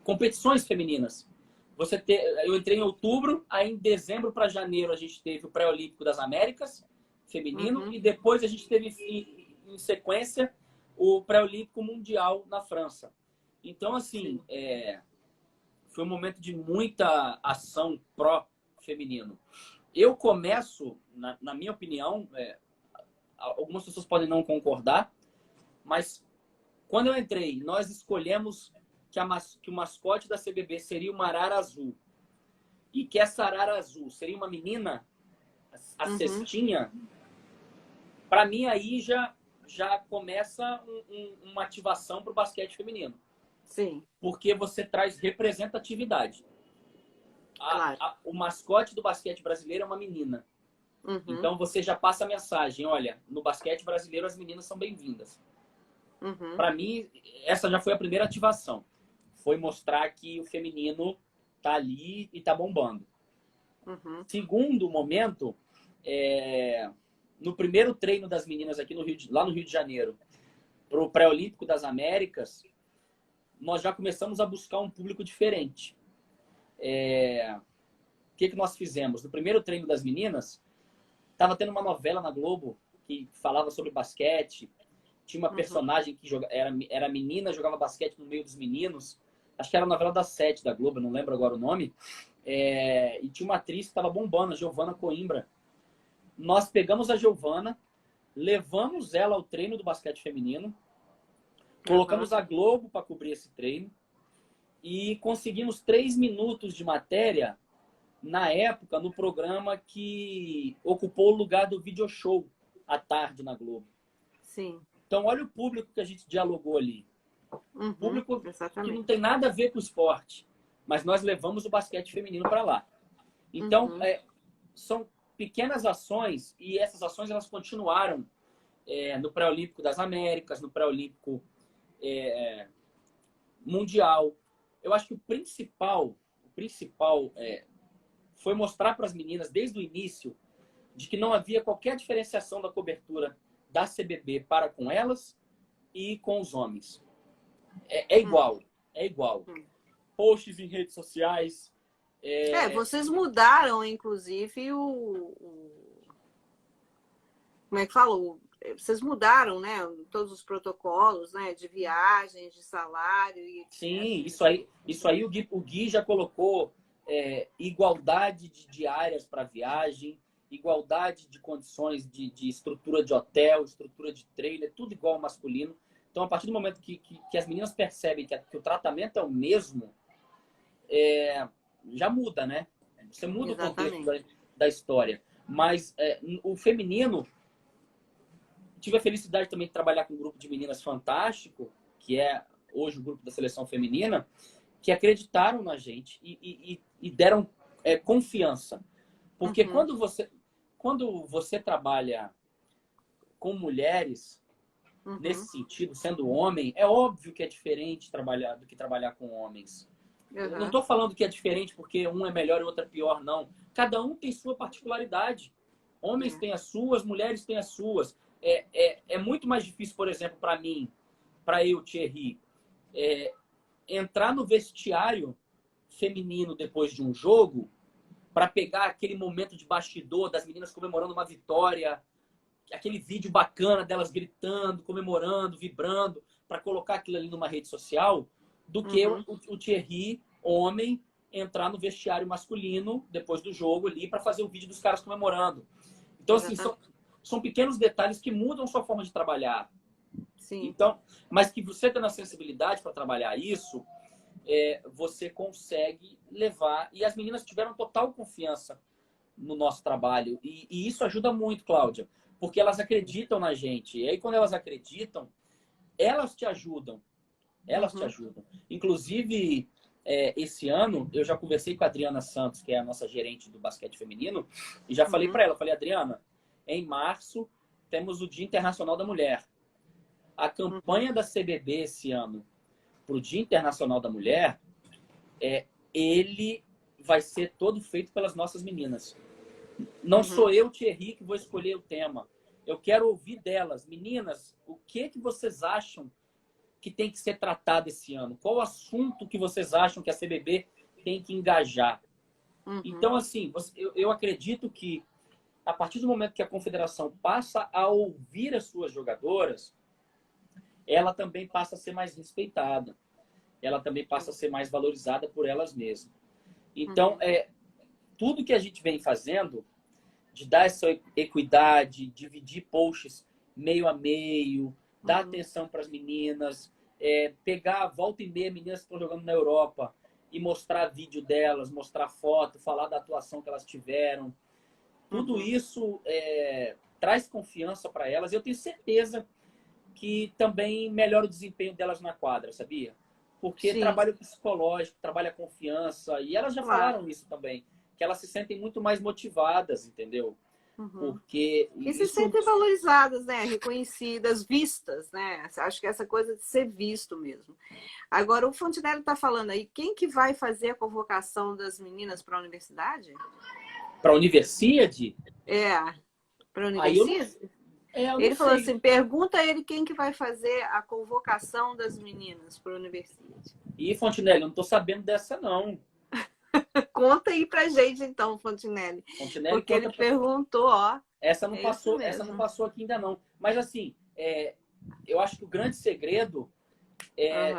competições femininas. Eu entrei em outubro, aí em dezembro para janeiro a gente teve o Pré-Olímpico das Américas feminino e depois a gente teve em sequência o Pré-Olímpico Mundial na França. Então, assim, foi um momento de muita ação pró-feminino. Eu começo, na minha opinião, algumas pessoas podem não concordar, mas quando eu entrei, nós escolhemos que o mascote da CBB seria uma arara azul. E que essa arara azul seria uma menina, a cestinha. Para mim, aí já começa uma ativação para o basquete feminino. Sim. Porque você traz representatividade. Claro. O mascote do basquete brasileiro é uma menina. Então, você já passa a mensagem. Olha, no basquete brasileiro, as meninas são bem-vindas. Para mim, essa já foi a primeira ativação. Foi mostrar que o feminino tá ali e tá bombando. Segundo momento, no primeiro treino das meninas aqui lá no Rio de Janeiro, para o Pré-Olímpico das Américas, nós já começamos a buscar um público diferente. O que nós fizemos? No primeiro treino das meninas, estava tendo uma novela na Globo que falava sobre basquete. Tinha uma personagem que era menina, jogava basquete no meio dos meninos. Acho que era a novela das 7 da Globo, não lembro agora o nome. E tinha uma atriz que estava bombando, a Giovana Coimbra. Nós pegamos a Giovana, levamos ela ao treino do basquete feminino, colocamos a Globo para cobrir esse treino e conseguimos 3 minutos de matéria na época no programa que ocupou o lugar do video show à tarde na Globo. Sim. Então, olha o público que a gente dialogou ali. Público exatamente. que não tem nada a ver com o esporte, mas nós levamos o basquete feminino para lá. Então, são pequenas ações e essas ações elas continuaram no Pré-Olímpico das Américas, no Pré-Olímpico Mundial. Eu acho que o principal foi mostrar para as meninas desde o início de que não havia qualquer diferenciação da cobertura da CBB para com elas e com os homens. É igual. Posts em redes sociais. Vocês mudaram, inclusive, como é que falou? Vocês mudaram, né? Todos os protocolos, né? De viagens, de salário. Sim, isso aí o Gui já colocou igualdade de diárias para viagem, igualdade de condições de estrutura de hotel, estrutura de trailer, tudo igual ao masculino. Então, a partir do momento que as meninas percebem que o tratamento é o mesmo, já muda, né? Você muda Exatamente. o contexto da história. Mas o feminino, tive a felicidade também de trabalhar com um grupo de meninas fantástico, que é hoje o grupo da seleção feminina, que acreditaram na gente e deram confiança. Porque quando você trabalha com mulheres, nesse sentido, sendo homem, é óbvio que é diferente do que trabalhar com homens. Eu não estou falando que é diferente porque um é melhor e o outro é pior, não. Cada um tem sua particularidade. Homens têm as suas, mulheres têm as suas. É muito mais difícil, por exemplo, para mim, para eu, Thierry, entrar no vestiário feminino depois de um jogo para pegar aquele momento de bastidor das meninas comemorando uma vitória, aquele vídeo bacana delas gritando, comemorando, vibrando, para colocar aquilo ali numa rede social, do que o Thierry, homem, entrar no vestiário masculino depois do jogo ali para fazer o vídeo dos caras comemorando. Então, assim, são pequenos detalhes que mudam sua forma de trabalhar. Sim. Então, mas que você tendo a sensibilidade para trabalhar isso, você consegue levar. E as meninas tiveram total confiança no nosso trabalho. E isso ajuda muito, Cláudia, porque elas acreditam na gente. E aí, quando elas acreditam, elas te ajudam. Elas te ajudam. Inclusive, esse ano, eu já conversei com a Adriana Santos, que é a nossa gerente do basquete feminino, e já falei para ela, falei, Adriana, em março temos o Dia Internacional da Mulher. A campanha da CBB esse ano para o Dia Internacional da Mulher, ele vai ser todo feito pelas nossas meninas. Não sou eu, Thierry, que vou escolher o tema. Eu quero ouvir delas. Meninas, o que vocês acham que tem que ser tratado esse ano? Qual assunto que vocês acham que a CBB tem que engajar? Então, assim, eu acredito que a partir do momento que a confederação passa a ouvir as suas jogadoras, ela também passa a ser mais respeitada. Ela também passa a ser mais valorizada por elas mesmas. Então, tudo que a gente vem fazendo, de dar essa equidade, dividir posts meio a meio, dar atenção para as meninas, pegar, volta e meia, meninas que estão jogando na Europa e mostrar vídeo delas, mostrar foto, falar da atuação que elas tiveram. Tudo isso traz confiança para elas. Eu tenho certeza que também melhora o desempenho delas na quadra, sabia? Porque trabalha o psicológico, trabalha a confiança. E elas já falaram isso também, que elas se sentem muito mais motivadas, entendeu? Porque e se sentem valorizadas, né? Reconhecidas, vistas, né? Acho que essa coisa de ser visto mesmo. Agora, o Fontinelli está falando aí, quem que vai fazer a convocação das meninas para a universidade? Para a universidade? Para a Aí eu não, universidade? eu Ele não falou sei. assim, pergunta a ele quem que vai fazer a convocação das meninas para a universidade. E, Fontinelli, eu não estou sabendo dessa, não. Conta aí pra gente, então, Fontinelli. Porque ele perguntou, ó. Essa não passou aqui ainda não. Mas, assim, eu acho que o grande segredo é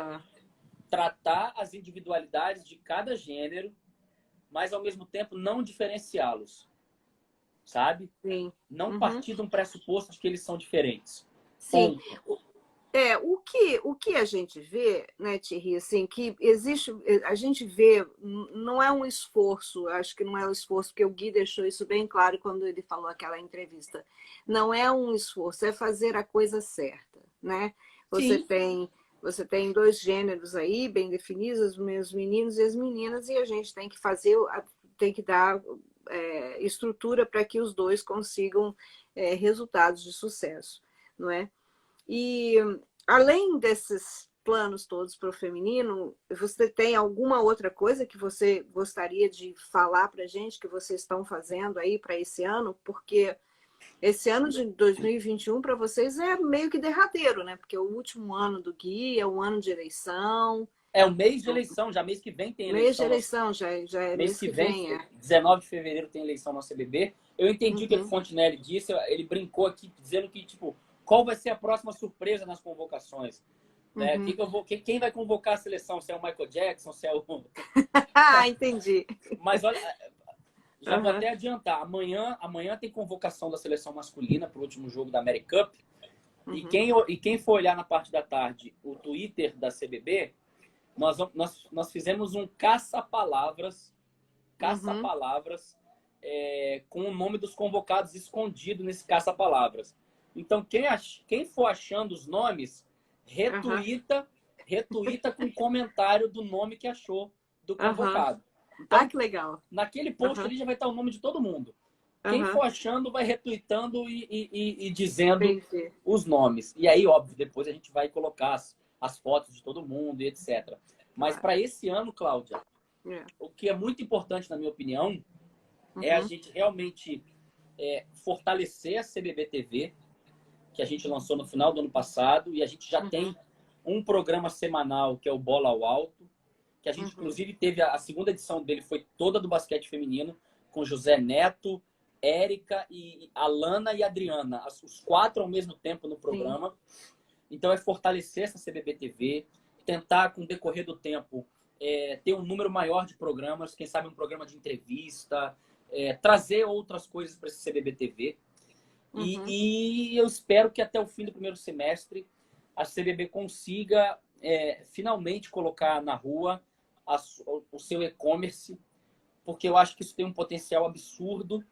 tratar as individualidades de cada gênero, mas, ao mesmo tempo, não diferenciá-los. Sabe? Sim. Não partir de um pressuposto de que eles são diferentes. Sim. O que a gente vê, né, Thierry, assim, que existe, a gente vê, não é um esforço, acho que não é um esforço, porque o Gui deixou isso bem claro quando ele falou aquela entrevista. Não é um esforço, é fazer a coisa certa, né? Você tem dois gêneros aí, bem definidos, os meninos e as meninas, e a gente tem que tem que dar estrutura para que os dois consigam resultados de sucesso, não é? E além desses planos todos para o feminino, você tem alguma outra coisa que você gostaria de falar para a gente que vocês estão fazendo aí para esse ano? Porque esse ano de 2021 para vocês é meio que derradeiro, né? Porque é o último ano do Gui, é um ano de eleição. É o mês de eleição, já mês que vem tem eleição. Mês de eleição, já é mês que vem. 19 de fevereiro tem eleição na CBB. Eu entendi o que o Fontinelli disse, ele brincou aqui dizendo que, tipo, qual vai ser a próxima surpresa nas convocações? Né? Quem vai convocar a seleção? Se é o Michael Jackson, se é o... Entendi. Mas olha, Já vou até adiantar. Amanhã tem convocação da seleção masculina para o último jogo da America Cup. E quem for olhar na parte da tarde o Twitter da CBB, nós fizemos um caça-palavras com o nome dos convocados escondido nesse caça-palavras. Então, quem for achando os nomes, retuita com comentário do nome que achou do convocado. Então, que legal. Naquele post ali já vai estar o nome de todo mundo. Quem for achando vai retuitando e dizendo os nomes. E aí, óbvio, depois a gente vai colocar as fotos de todo mundo e etc. Mas para esse ano, Cláudia, o que é muito importante, na minha opinião, é a gente realmente fortalecer a CBB TV, que a gente lançou no final do ano passado, e a gente já tem um programa semanal, que é o Bola ao Alto, que a gente, inclusive, teve a segunda edição dele, foi toda do basquete feminino, com José Neto, Érica, e Alana e Adriana, os 4 ao mesmo tempo no programa. Então, é fortalecer essa CBB TV, tentar, com o decorrer do tempo, ter um número maior de programas, quem sabe um programa de entrevista, trazer outras coisas para esse CBB TV. E eu espero que até o fim do primeiro semestre a CBB consiga finalmente colocar na rua o seu e-commerce, porque eu acho que isso tem um potencial absurdo,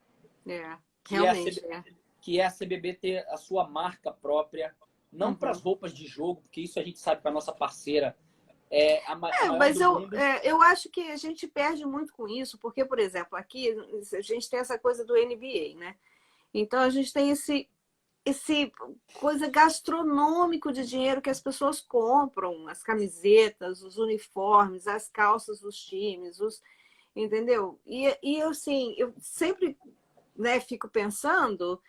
que é a CBB ter a sua marca própria, não para as roupas de jogo, porque isso a gente sabe que a nossa parceira mas eu acho que a gente perde muito com isso, porque, por exemplo, aqui a gente tem essa coisa do NBA, né? Então a gente tem esse coisa gastronômico de dinheiro que as pessoas compram, as camisetas, os uniformes, as calças dos times, entendeu? E assim, eu sempre, né, fico pensando,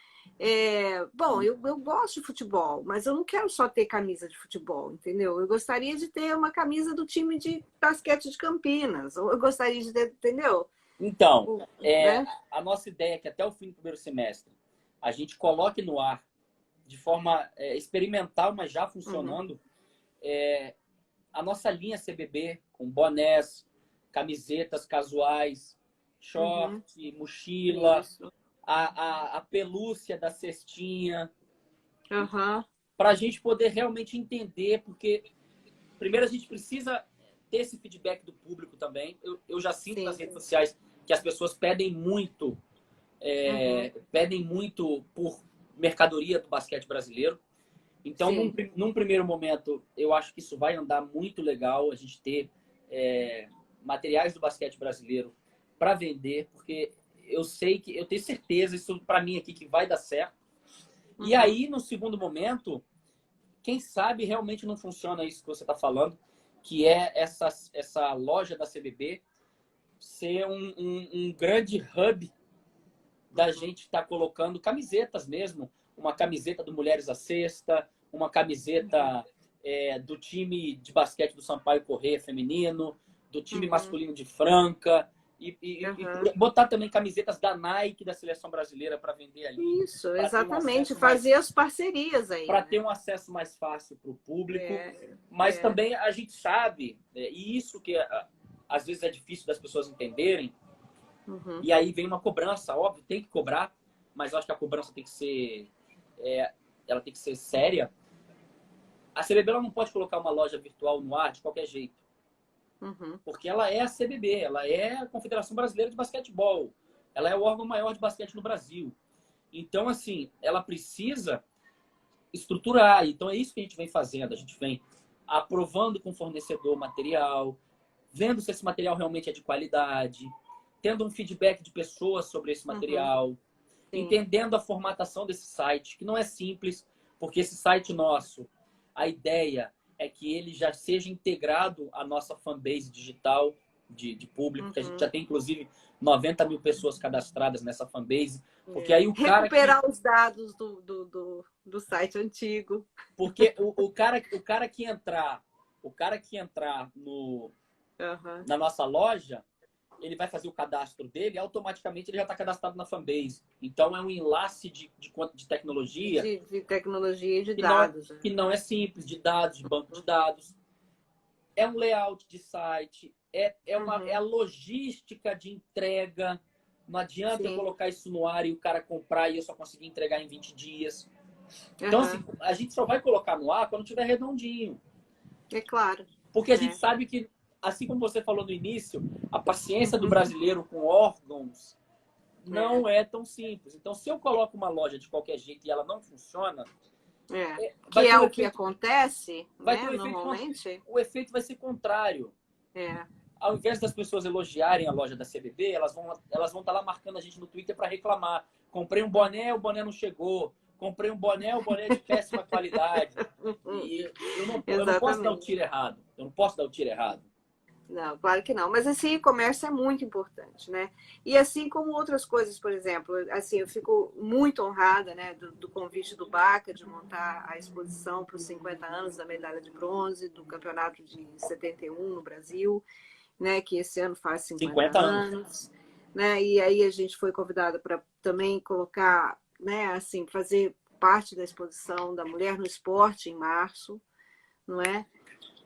bom, eu gosto de futebol, mas eu não quero só ter camisa de futebol, entendeu? Eu gostaria de ter uma camisa do time de basquete de Campinas, ou eu gostaria de ter, entendeu? Então, a nossa ideia é que até o fim do primeiro semestre a gente coloque no ar, de forma experimental, mas já funcionando, a nossa linha CBB, com bonés, camisetas casuais, short, mochila, a pelúcia da cestinha, para a gente poder realmente entender, porque primeiro a gente precisa ter esse feedback do público também. Eu já sinto nas redes sociais que as pessoas pedem muito por mercadoria do basquete brasileiro. Então, num primeiro momento, eu acho que isso vai andar muito legal, a gente ter materiais do basquete brasileiro para vender, porque eu tenho certeza, isso para mim aqui, que vai dar certo. E aí, no segundo momento, quem sabe realmente não funciona isso que você está falando, que é essa loja da CBB ser um grande hub da gente estar colocando camisetas mesmo, uma camiseta do Mulheres à Sexta, uma camiseta do time de basquete do Sampaio Corrêa feminino, do time masculino de Franca, e botar também camisetas da Nike, da Seleção Brasileira, para vender ali. Isso, exatamente, fazer as parcerias aí. Para ter um acesso mais fácil para o público, mas também a gente sabe, e isso que às vezes é difícil das pessoas entenderem, e aí vem uma cobrança, óbvio, tem que cobrar, mas eu acho que a cobrança tem que ser ela tem que ser séria. A CBB ela não pode colocar uma loja virtual no ar de qualquer jeito. Porque ela é a CBB, ela é a Confederação Brasileira de Basquetebol, ela é o órgão maior de basquete no Brasil. Então, assim, ela precisa estruturar. Então, é isso que a gente vem fazendo. A gente vem aprovando com o fornecedor material, vendo se esse material realmente é de qualidade, tendo um feedback de pessoas sobre esse material, entendendo a formatação desse site, que não é simples, porque esse site nosso, a ideia é que ele já seja integrado à nossa fanbase digital de público, que a gente já tem, inclusive, 90 mil pessoas cadastradas nessa fanbase. Porque aí o cara recuperar os dados do site antigo. Porque o cara que entrar na nossa loja, ele vai fazer o cadastro dele e automaticamente ele já está cadastrado na fanbase. Então é um enlace de tecnologia. De tecnologia e de dados. Que não é simples, de dados, de banco de dados. É um layout de site, é a logística de entrega Não adianta eu Sim. colocar isso no ar e o cara comprar e eu só conseguir entregar em 20 dias. Então, assim, a gente só vai colocar no ar quando tiver redondinho. É claro. Porque a gente É. sabe que, assim como você falou no início, a paciência do Uhum. brasileiro com órgãos É. não é tão simples. Então, se eu coloco uma loja de qualquer jeito e ela não funciona, É. vai Que ter é um o que efeito, acontece, vai ter né, um efeito, normalmente. o efeito vai ser contrário. É. Ao invés das pessoas elogiarem a loja da CBB, elas vão estar lá marcando a gente no Twitter para reclamar. Comprei um boné, o boné não chegou. Comprei um boné, o boné é de péssima qualidade. E eu não posso dar o Exatamente. tiro errado. Eu não posso dar o tiro errado. Não, claro que não. Mas esse e-commerce é muito importante, né? E assim como outras coisas, por exemplo, assim, eu fico muito honrada, né, do convite do Baca de montar a exposição para os 50 anos da medalha de bronze do campeonato de 71 no Brasil, né, que esse ano faz 50 50 anos. anos, né? E aí a gente foi convidada para também colocar, né, assim, fazer parte da exposição da Mulher no Esporte em março, não é?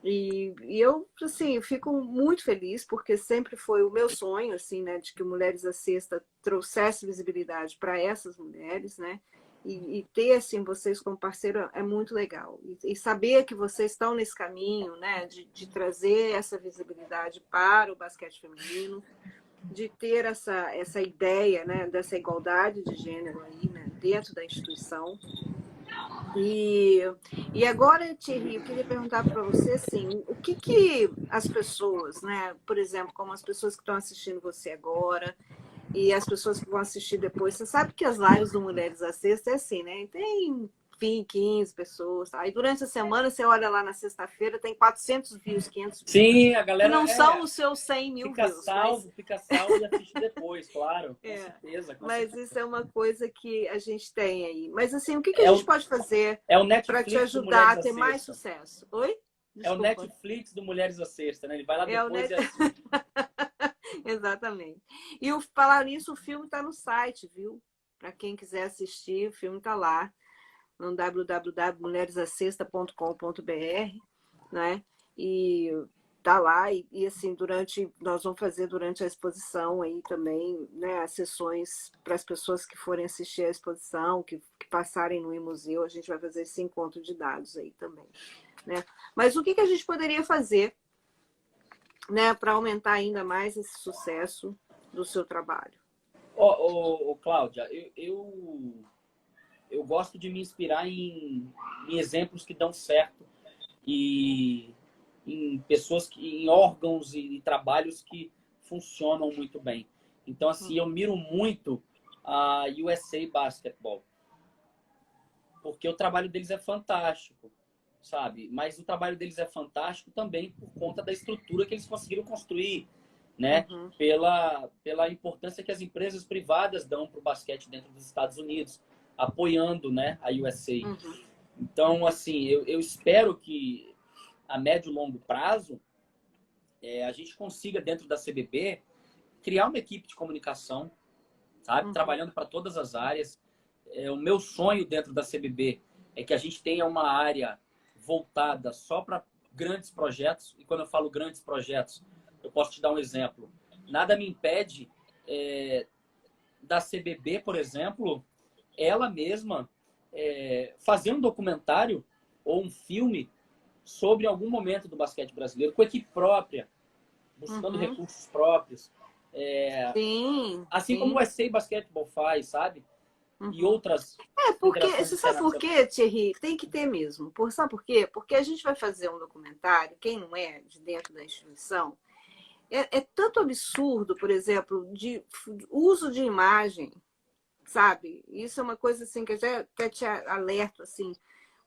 E eu, assim, fico muito feliz, porque sempre foi o meu sonho, assim, né, de que o Mulheres à Sexta trouxesse visibilidade para essas mulheres, né? E ter, assim, vocês como parceiro é muito legal. E saber que vocês estão nesse caminho, né, de trazer essa visibilidade para o basquete feminino, de ter essa ideia, né, dessa igualdade de gênero aí, né, dentro da instituição. E, e agora, Thierry, eu queria perguntar para você assim, o que que as pessoas, né, por exemplo, como as pessoas que estão assistindo você agora e as pessoas que vão assistir depois, você sabe que as lives do Mulheres à Sexta é assim, né? Tem 20, 15 pessoas, tá? Aí durante a semana você olha lá na sexta-feira, tem 400 views, 500 views, Sim, a que galera não são os seus 100 mil views, mas fica salvo e assiste depois, claro. Com é, certeza, com mas certeza. isso é uma coisa que a gente tem aí. Mas assim, o que que a É gente o, pode fazer é o para te Netflix do ajudar Mulheres a à ter mais Sexta. sucesso? Oi? É o Desculpa. Netflix do Mulheres à Sexta, né? Ele vai lá É o depois net... e assiste. Exatamente. E o falar nisso, o filme está no site, viu? Para quem quiser assistir, o filme está lá no www.mulheresacesta.com.br, né? E tá lá assim nós vamos fazer durante a exposição aí também, né, as sessões para as pessoas que forem assistir a exposição, que passarem no museu, a gente vai fazer esse encontro de dados aí também, né? Mas o que que a gente poderia fazer, né, para aumentar ainda mais esse sucesso do seu trabalho? Cláudia, eu gosto de me inspirar em exemplos que dão certo e em pessoas em órgãos e trabalhos que funcionam muito bem. Então, assim, eu miro muito a USA Basketball, porque o trabalho deles é fantástico, sabe? Mas o trabalho deles é fantástico também por conta da estrutura que eles conseguiram construir, né? Uhum, Pela importância que as empresas privadas dão para o basquete dentro dos Estados Unidos, apoiando, né, a USA. uhum, Então, assim, eu espero que a médio e longo prazo a gente consiga, dentro da CBB, criar uma equipe de comunicação, sabe? uhum, Trabalhando para todas as áreas. O meu sonho dentro da CBB é que a gente tenha uma área voltada só para grandes projetos. E quando eu falo grandes projetos, eu posso te dar um exemplo. Nada me impede da CBB, por exemplo, ela mesma fazer um documentário ou um filme sobre algum momento do basquete brasileiro, com equipe própria, buscando uhum. recursos próprios. Sim, Assim como o sim. SA Basketball faz, sabe? E Uhum. outras É, porque, federações você sabe por internacionais. quê, Thierry? Tem que ter mesmo. Sabe por quê? Porque a gente vai fazer um documentário, quem não é de dentro da instituição, é tanto absurdo, por exemplo, de uso de imagem, sabe? Isso é uma coisa assim que eu já até te alerto, assim.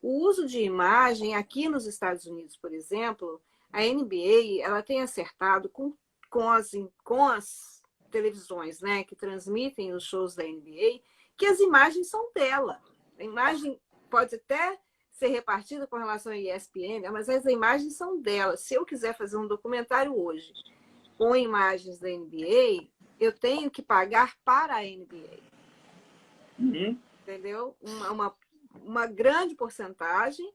O uso de imagem aqui nos Estados Unidos, por exemplo, a NBA, ela tem acertado com as televisões, né, que transmitem os shows da NBA, que as imagens são dela. A imagem pode até ser repartida com relação à ESPN, mas as imagens são dela. Se eu quiser fazer um documentário hoje com imagens da NBA, eu tenho que pagar para a NBA. Uhum. Entendeu? Uma grande porcentagem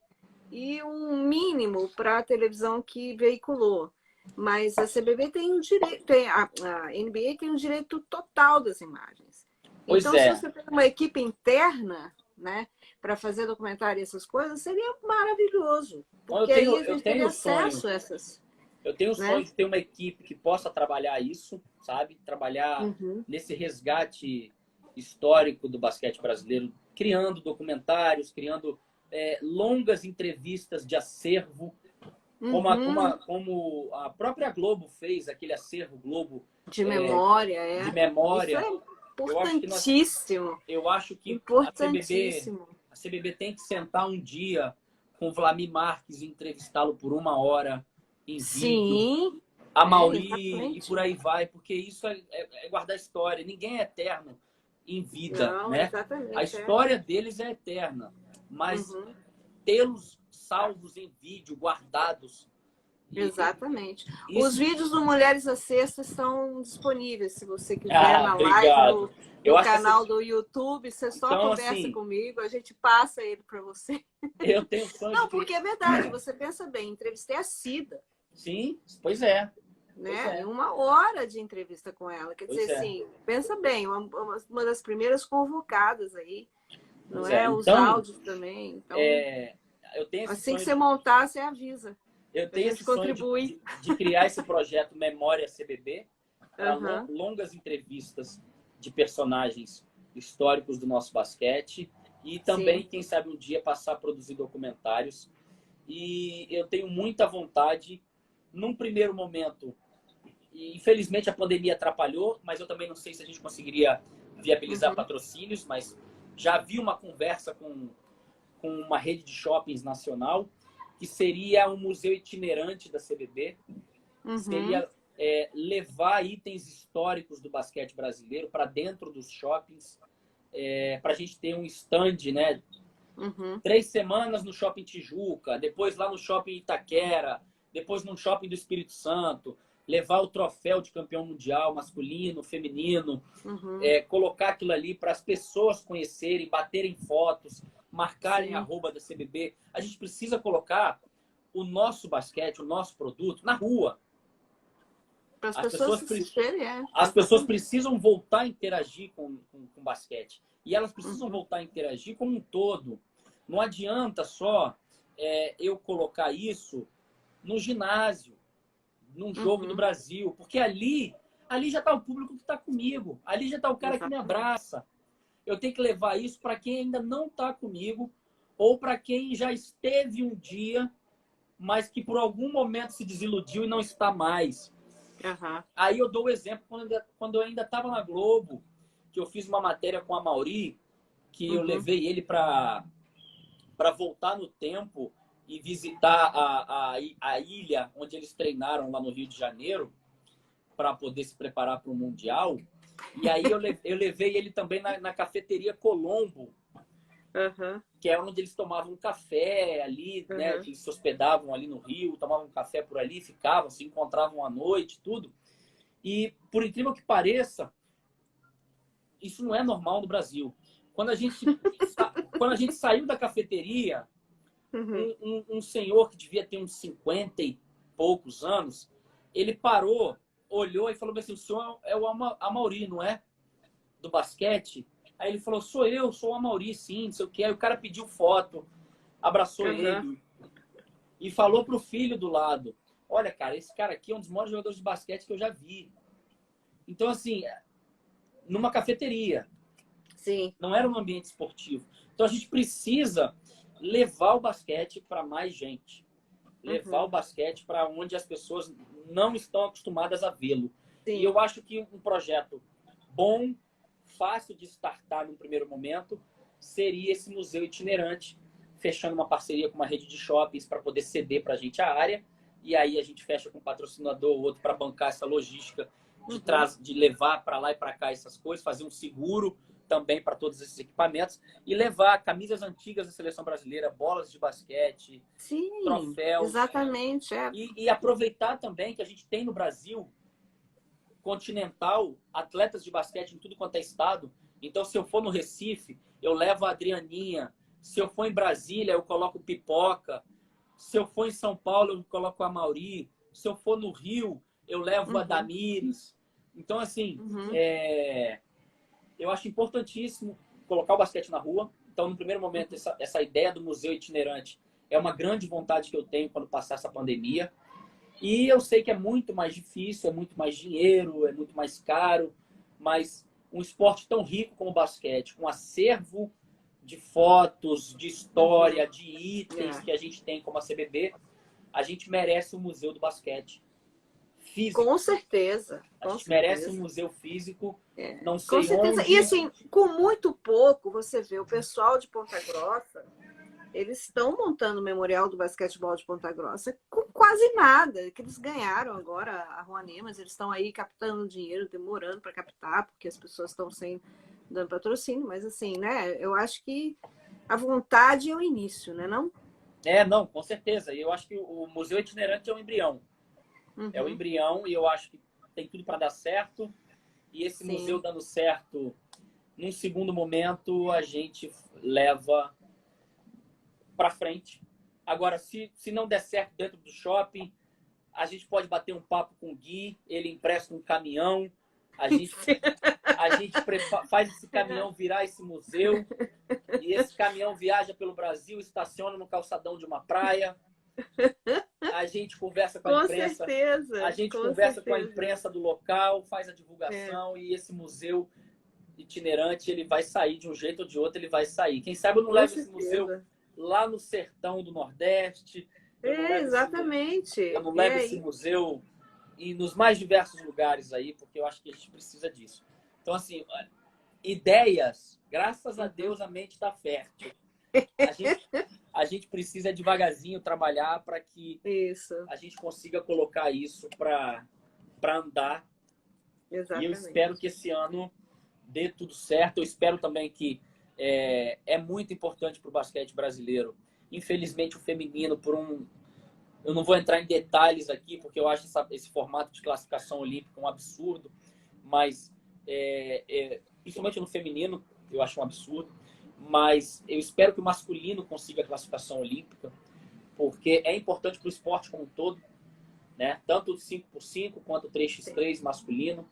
e um mínimo para a televisão que veiculou. Mas a CBB tem o direito, a NBA tem o direito total das imagens. Pois então, é. se você tem uma equipe interna, né, para fazer documentário e essas coisas, seria maravilhoso. Porque aí a gente teria acesso a essas. Eu tenho o né? sonho de ter uma equipe que possa trabalhar isso, sabe? Trabalhar nesse resgate histórico do basquete brasileiro, criando documentários, criando longas entrevistas de acervo, como a própria Globo fez, aquele acervo Globo de memória. De memória. Isso é importantíssimo. Eu acho que a CBB tem que sentar um dia com o Vlamir Marques e entrevistá-lo por 1 hora em vídeo. A Mauri e por aí vai, porque isso é guardar história. Ninguém é eterno em vida, não, né? Exatamente, a história deles é eterna, mas tê-los salvos em vídeo, guardados. Exatamente. Os vídeos do Mulheres à Sexta estão disponíveis, se você quiser, na live no canal do YouTube. Você só conversa assim, comigo, a gente passa ele para você. Eu tenho sonho. Não, porque é verdade, você pensa bem, entrevistei a Cida. Sim, pois é. Né? 1 hora de entrevista com ela. Quer dizer, assim, pensa bem, uma das primeiras convocadas aí. Não é? Os áudios também. Então, eu tenho assim que você montar, você avisa. Eu tenho esse sonho de criar esse projeto Memória CBB, para longas entrevistas de personagens históricos do nosso basquete e também, quem sabe, um dia passar a produzir documentários. E eu tenho muita vontade, num primeiro momento, e infelizmente a pandemia atrapalhou, mas eu também não sei se a gente conseguiria viabilizar patrocínios, mas já vi uma conversa com uma rede de shoppings nacional, que seria um museu itinerante da CBB, seria levar itens históricos do basquete brasileiro para dentro dos shoppings, para a gente ter um stand, né? 3 semanas no Shopping Tijuca, depois lá no Shopping Itaquera, depois no Shopping do Espírito Santo, levar o troféu de campeão mundial masculino, feminino, colocar aquilo ali para as pessoas conhecerem, baterem fotos, marcarem a @ da CBB. A gente precisa colocar o nosso basquete, o nosso produto na rua. As pessoas precisam voltar a interagir com basquete. E elas precisam voltar a interagir como um todo. Não adianta só eu colocar isso no ginásio, num jogo do Brasil. Porque ali já está o público que está comigo. Ali já está o cara que me abraça. Eu tenho que levar isso para quem ainda não está comigo ou para quem já esteve um dia, mas que por algum momento se desiludiu e não está mais. Aí eu dou o exemplo quando eu ainda estava na Globo, que eu fiz uma matéria com a Mauri, que eu levei ele para voltar no tempo e visitar a ilha onde eles treinaram lá no Rio de Janeiro para poder se preparar para o Mundial. E aí eu levei ele também na cafeteria Colombo, que é onde eles tomavam um café ali, né? Que eles se hospedavam ali no Rio, tomavam um café por ali, ficavam, se encontravam à noite, tudo. E, por incrível que pareça, isso não é normal no Brasil. Quando a gente saiu da cafeteria, um senhor que devia ter uns 50 e poucos anos, ele parou, olhou e falou assim: o senhor é o Amauri, não é? Do basquete? Aí ele falou: sou o Amauri, sim, não sei o que. Aí o cara pediu foto, abraçou ele e falou pro filho do lado: olha, cara, esse cara aqui é um dos maiores jogadores de basquete que eu já vi. Então, assim, numa cafeteria. Não era um ambiente esportivo. Então, a gente precisa levar o basquete para mais gente. Levar o basquete para onde as pessoas não estão acostumadas a vê-lo. E eu acho que um projeto bom, fácil de startar no primeiro momento, seria esse museu itinerante, fechando uma parceria com uma rede de shoppings para poder ceder para a gente a área. E aí a gente fecha com um patrocinador ou outro para bancar essa logística de levar para lá e para cá essas coisas, fazer um seguro também para todos esses equipamentos e levar camisas antigas da seleção brasileira, bolas de basquete, troféus. Exatamente. E aproveitar também que a gente tem no Brasil continental atletas de basquete em tudo quanto é estado. Então, se eu for no Recife, eu levo a Adrianinha. Se eu for em Brasília, eu coloco Pipoca. Se eu for em São Paulo, eu coloco a Mauri. Se eu for no Rio, eu levo a Damires. Então, assim, eu acho importantíssimo colocar o basquete na rua. Então, no primeiro momento, essa ideia do museu itinerante é uma grande vontade que eu tenho quando passar essa pandemia. E eu sei que é muito mais difícil, é muito mais dinheiro, é muito mais caro, mas um esporte tão rico como o basquete, com acervo de fotos, de história, de itens que a gente tem como a CBB, a gente merece um museu do basquete físico. Com certeza. A gente merece um museu físico, não sei com certeza. onde. E assim, com muito pouco, você vê o pessoal de Ponta Grossa, eles estão montando o memorial do basquetebol de Ponta Grossa com quase nada, que eles ganharam agora a Rouanet, mas eles estão aí captando dinheiro, demorando para captar, porque as pessoas estão sem dando patrocínio, mas assim, né? Eu acho que a vontade é o início, né, não? Não, com certeza. E eu acho que o museu itinerante é um embrião. É o embrião e eu acho que tem tudo para dar certo. E esse museu dando certo, num segundo momento, a gente leva para frente. Agora, se não der certo dentro do shopping, a gente pode bater um papo com o Gui, ele empresta um caminhão, a gente faz esse caminhão virar esse museu, e esse caminhão viaja pelo Brasil, estaciona no calçadão de uma praia, a gente conversa com a imprensa, com a imprensa do local, faz a divulgação, e esse museu itinerante, ele vai sair de um jeito ou de outro, ele vai sair. Quem sabe eu não levo esse museu lá no sertão do Nordeste. Exatamente. Eu não levo esse museu e nos mais diversos lugares aí, porque eu acho que a gente precisa disso. Então, assim, ideias, graças a Deus a mente está fértil. A gente precisa devagarzinho trabalhar para que a gente consiga colocar isso para andar. Exatamente. E eu espero que esse ano dê tudo certo. Eu espero também que é muito importante para o basquete brasileiro. Infelizmente, o feminino, eu não vou entrar em detalhes aqui, porque eu acho esse formato de classificação olímpica um absurdo, mas, principalmente no feminino, eu acho um absurdo. Mas eu espero que o masculino consiga a classificação olímpica, porque é importante para o esporte como um todo, né? Tanto o 5x5 quanto o 3x3 masculino,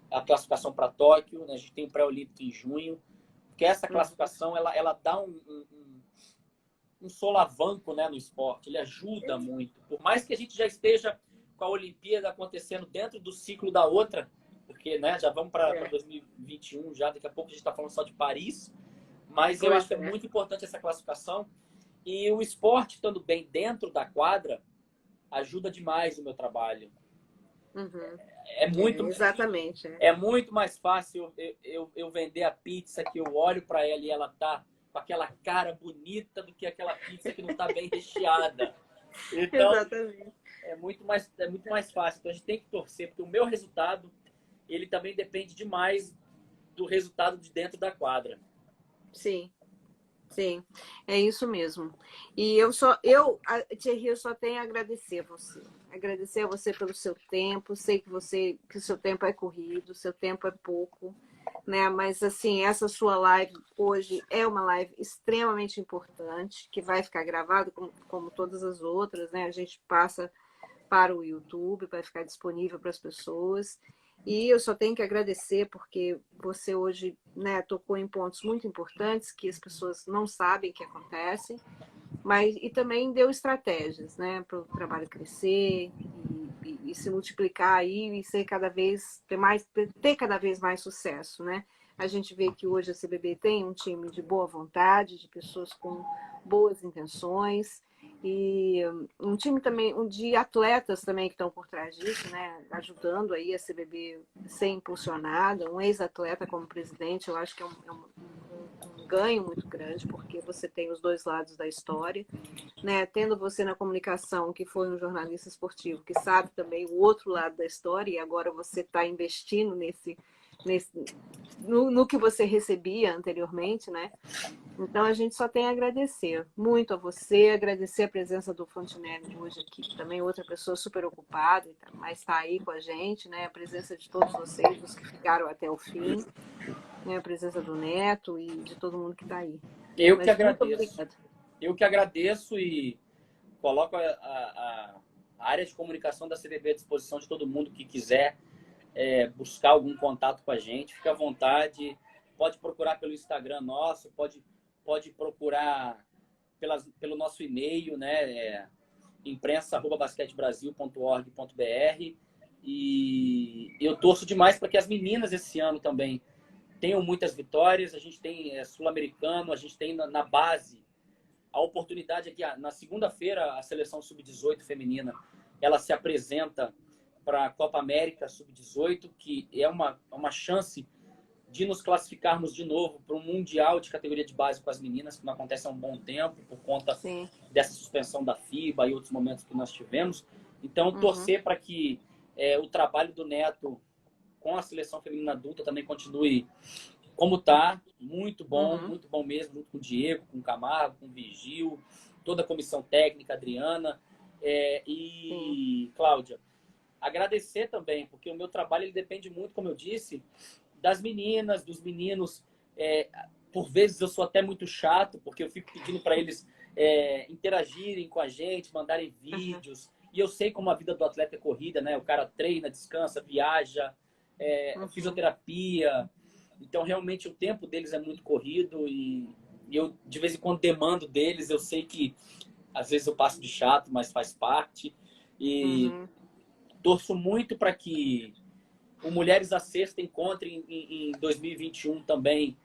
a classificação para Tóquio, né? A gente tem o pré-olímpico em junho, porque essa classificação ela dá um solavanco, né, no esporte, ele ajuda muito. Por mais que a gente já esteja com a Olimpíada acontecendo dentro do ciclo da outra, porque, né, já vamos para 2021, já daqui a pouco a gente está falando só de Paris, mas eu acho que é muito importante essa classificação, e o esporte estando bem dentro da quadra ajuda demais o meu trabalho. É muito, exatamente. É muito mais fácil eu vender a pizza que eu olho para ela e ela tá com aquela cara bonita do que aquela pizza que não está bem recheada. Então, exatamente. É muito mais fácil. Então a gente tem que torcer, porque o meu resultado ele também depende demais do resultado de dentro da quadra. Sim. Sim, é isso mesmo. E Thierry, eu só tenho a agradecer a você. Agradecer a você pelo seu tempo. Sei que o seu tempo é corrido, o seu tempo é pouco, né? Mas assim, essa sua live hoje é uma live extremamente importante, que vai ficar gravada como todas as outras, né? A gente passa para o YouTube, vai ficar disponível para as pessoas. E eu só tenho que agradecer porque você hoje, né, tocou em pontos muito importantes que as pessoas não sabem que acontecem, e também deu estratégias, né, para o trabalho crescer e se multiplicar aí e ser ter cada vez mais sucesso, né? A gente vê que hoje a CBB tem um time de boa vontade, de pessoas com boas intenções, e um time também de atletas também que estão por trás disso, né? Ajudando aí a CBB ser impulsionada, um ex-atleta como presidente, eu acho que é um ganho muito grande, porque você tem os dois lados da história, né? Tendo você na comunicação, que foi um jornalista esportivo, que sabe também o outro lado da história, e agora você está investindo no que você recebia anteriormente, né? Então a gente só tem a agradecer muito a você, agradecer a presença do Fontenelle hoje aqui, que também é outra pessoa super ocupada, mas está aí com a gente, né? A presença de todos vocês, os que ficaram até o fim, né? A presença do Neto e de todo mundo que está aí. Eu que agradeço e coloco A área de comunicação da CBB é à disposição de todo mundo que quiser buscar algum contato com a gente. Fica à vontade. Pode procurar pelo Instagram nosso, pode procurar pelo nosso e-mail, né? imprensa@basquetebrasil.org.br. E eu torço demais para que as meninas esse ano também tenham muitas vitórias. A gente tem sul-americano, a gente tem na base a oportunidade aqui. Na segunda-feira, a seleção sub-18 feminina, ela se apresenta para a Copa América sub-18, que é uma chance de nos classificarmos de novo para um Mundial de categoria de base com as meninas, que não acontece há um bom tempo, por conta dessa suspensão da FIBA e outros momentos que nós tivemos. Então, torcer para que o trabalho do Neto com a seleção feminina adulta também continue como está, muito bom mesmo, junto com o Diego, com o Camargo, com o Vigil, toda a comissão técnica, Adriana Cláudia. Agradecer também, porque o meu trabalho ele depende muito, como eu disse, das meninas, dos meninos. Por vezes eu sou até muito chato, porque eu fico pedindo para eles interagirem com a gente, mandarem vídeos. E eu sei como a vida do atleta é corrida, né? O cara treina, descansa, viaja, fisioterapia. Então, realmente, o tempo deles é muito corrido e eu, de vez em quando, demando deles. Eu sei que, às vezes, eu passo de chato, mas faz parte. E torço muito para que o Mulheres à Sexta encontre em 2021 também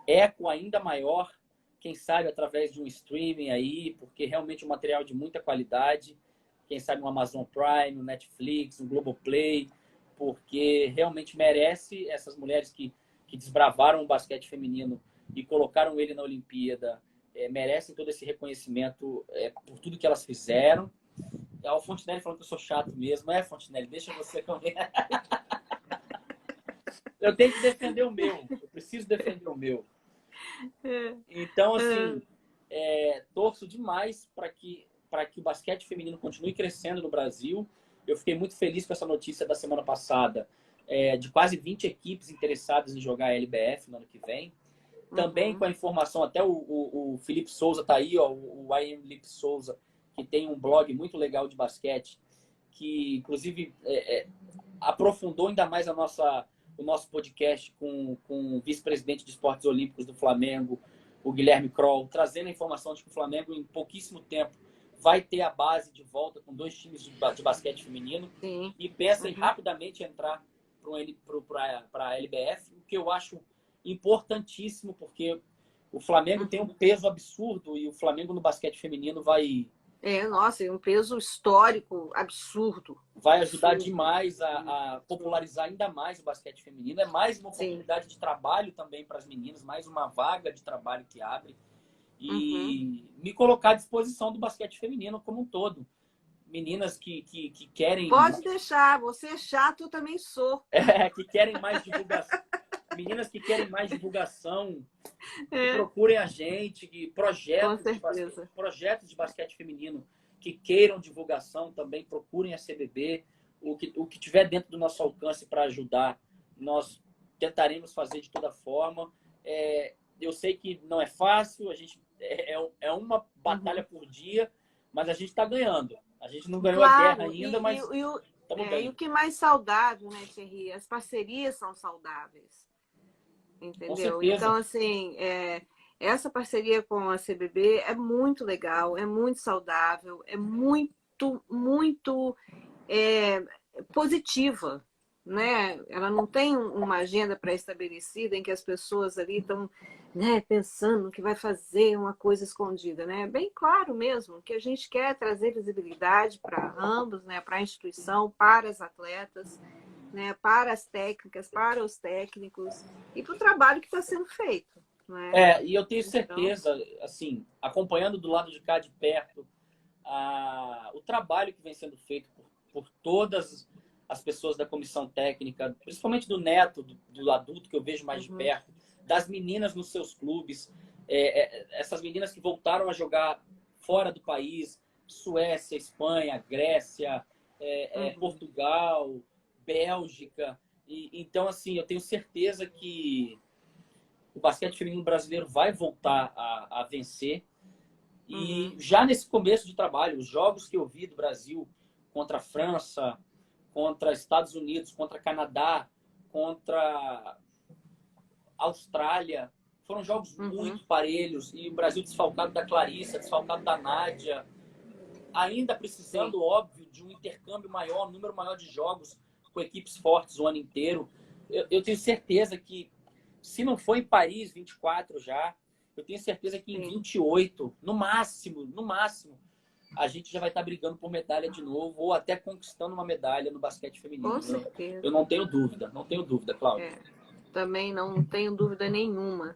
eco ainda maior, quem sabe através de um streaming aí, porque realmente é um material de muita qualidade. Quem sabe um Amazon Prime, um Netflix, um Globoplay, porque realmente merece essas mulheres que desbravaram o basquete feminino e colocaram ele na Olimpíada, merecem todo esse reconhecimento por tudo que elas fizeram. O Fontenelle falando que eu sou chato mesmo. Fontenelle, deixa você comer. Eu tenho que defender o meu. Eu preciso defender o meu. Então, assim, torço demais para que o basquete feminino continue crescendo no Brasil. Eu fiquei muito feliz com essa notícia da semana passada, de quase 20 equipes interessadas em jogar a LBF no ano que vem. Também com a informação, até o Felipe Souza está aí, ó, o I Am Felipe Souza, que tem um blog muito legal de basquete, que inclusive aprofundou ainda mais o nosso podcast com o vice-presidente de esportes olímpicos do Flamengo, o Guilherme Kroll, trazendo a informação de que o Flamengo, em pouquíssimo tempo, vai ter a base de volta com 2 times de basquete feminino. E pensa em rapidamente entrar para a LBF, o que eu acho importantíssimo, porque o Flamengo tem um peso absurdo e o Flamengo no basquete feminino vai... Nossa, é um peso histórico absurdo. Vai ajudar demais a popularizar ainda mais o basquete feminino. É mais uma oportunidade de trabalho também para as meninas, mais uma vaga de trabalho que abre. E me colocar à disposição do basquete feminino como um todo. Meninas que querem... Pode deixar, você é chato, eu também sou. Que querem mais divulgação. Meninas que querem mais divulgação, que procurem a gente, que projetos de basquete feminino que queiram divulgação também, procurem a CBB. O que tiver dentro do nosso alcance para ajudar, nós tentaremos fazer de toda forma. Eu sei que não é fácil, a gente é uma batalha por dia, mas a gente está ganhando. A gente não ganhou a guerra ainda, mas estamos ganhando. E o que mais saudável, né, Thierry? As parcerias são saudáveis. Entendeu? Então, assim, essa parceria com a CBB é muito legal, é muito saudável, é muito, muito positiva, né? Ela não tem uma agenda pré-estabelecida em que as pessoas ali estão, né, pensando que vai fazer uma coisa escondida, né? É bem claro mesmo que a gente quer trazer visibilidade para ambos, né? Para a instituição, para as atletas, né, para as técnicas, para os técnicos e para o trabalho que está sendo feito. Né? E eu tenho certeza, assim, acompanhando do lado de cá de perto, o trabalho que vem sendo feito por todas as pessoas da comissão técnica, principalmente do Neto, do adulto que eu vejo mais de perto, das meninas nos seus clubes, essas meninas que voltaram a jogar fora do país, Suécia, Espanha, Grécia, Portugal, Bélgica. Então, assim, eu tenho certeza que o basquete feminino brasileiro vai voltar a vencer. E já nesse começo de trabalho, os jogos que eu vi do Brasil contra a França, contra Estados Unidos, contra Canadá, contra a Austrália. Foram jogos muito parelhos. E o Brasil desfalcado da Clarissa, desfalcado da Nádia. Ainda precisando, óbvio, de um intercâmbio maior, um número maior de jogos com equipes fortes o ano inteiro. Eu tenho certeza que, se não for em Paris 24 já, eu tenho certeza que em 28, no máximo, a gente já vai estar brigando por medalha de novo, ou até conquistando uma medalha no basquete feminino. Com certeza. Eu não tenho dúvida, Cláudia. Também não tenho dúvida nenhuma,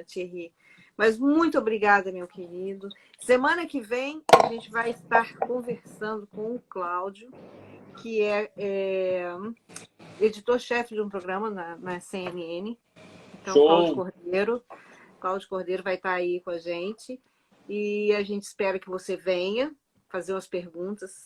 Thierry. Mas muito obrigada, meu querido. Semana que vem a gente vai estar conversando com o Cláudio, que é editor-chefe de um programa na CNN. Então, Cláudio Cordeiro vai estar aí com a gente. E a gente espera que você venha fazer umas perguntas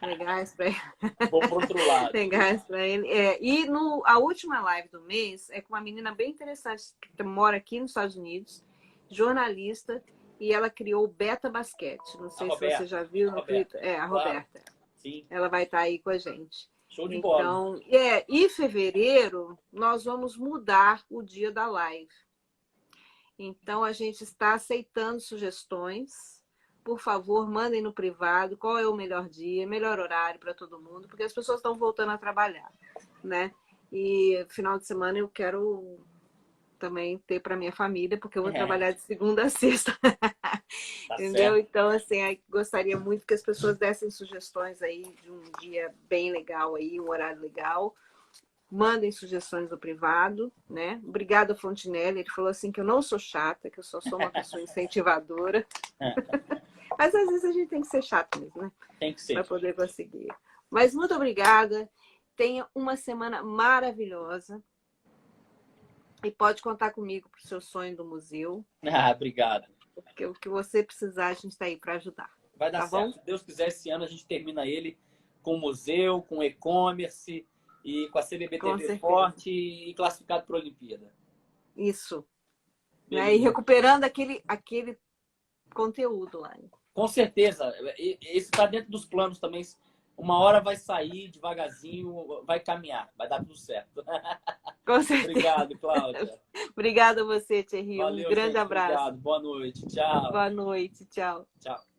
legais para ele. Vou pro outro lado. Legais para ele. E a última live do mês é com uma menina bem interessante que mora aqui nos Estados Unidos, jornalista, e ela criou o Beta Basquete. Não sei se você já viu no Twitter. A Roberta. Sim. Ela vai estar aí com a gente. Show de bola. Então, em fevereiro, nós vamos mudar o dia da live. Então, a gente está aceitando sugestões. Por favor, mandem no privado qual é o melhor dia, melhor horário para todo mundo, porque as pessoas estão voltando a trabalhar, né? E final de semana eu quero também ter para minha família, porque eu vou trabalhar de segunda a sexta. Entendeu? Certo. Então, assim, gostaria muito que as pessoas dessem sugestões aí de um dia bem legal aí, um horário legal. Mandem sugestões no privado, né? Obrigada, Fontinelli. Ele falou assim que eu não sou chata, que eu só sou uma pessoa incentivadora. Mas às vezes a gente tem que ser chato mesmo, né? Tem que ser. Para poder conseguir. Mas muito obrigada. Tenha uma semana maravilhosa. E pode contar comigo para o seu sonho do museu. Obrigado. Porque o que você precisar, a gente está aí para ajudar. Vai dar certo. Se Deus quiser, esse ano a gente termina ele com o museu, com o e-commerce e com a CBBTV forte e classificado para a Olimpíada. Isso. Né? E recuperando aquele conteúdo lá. Com certeza. Esse está dentro dos planos também. Uma hora vai sair devagarzinho, vai caminhar. Vai dar tudo certo. Com certeza. Obrigado, Cláudia. Obrigada a você, Thierry. Valeu, um grande gente. abraço. Obrigado. Boa noite. Tchau. Boa noite. Tchau. Tchau.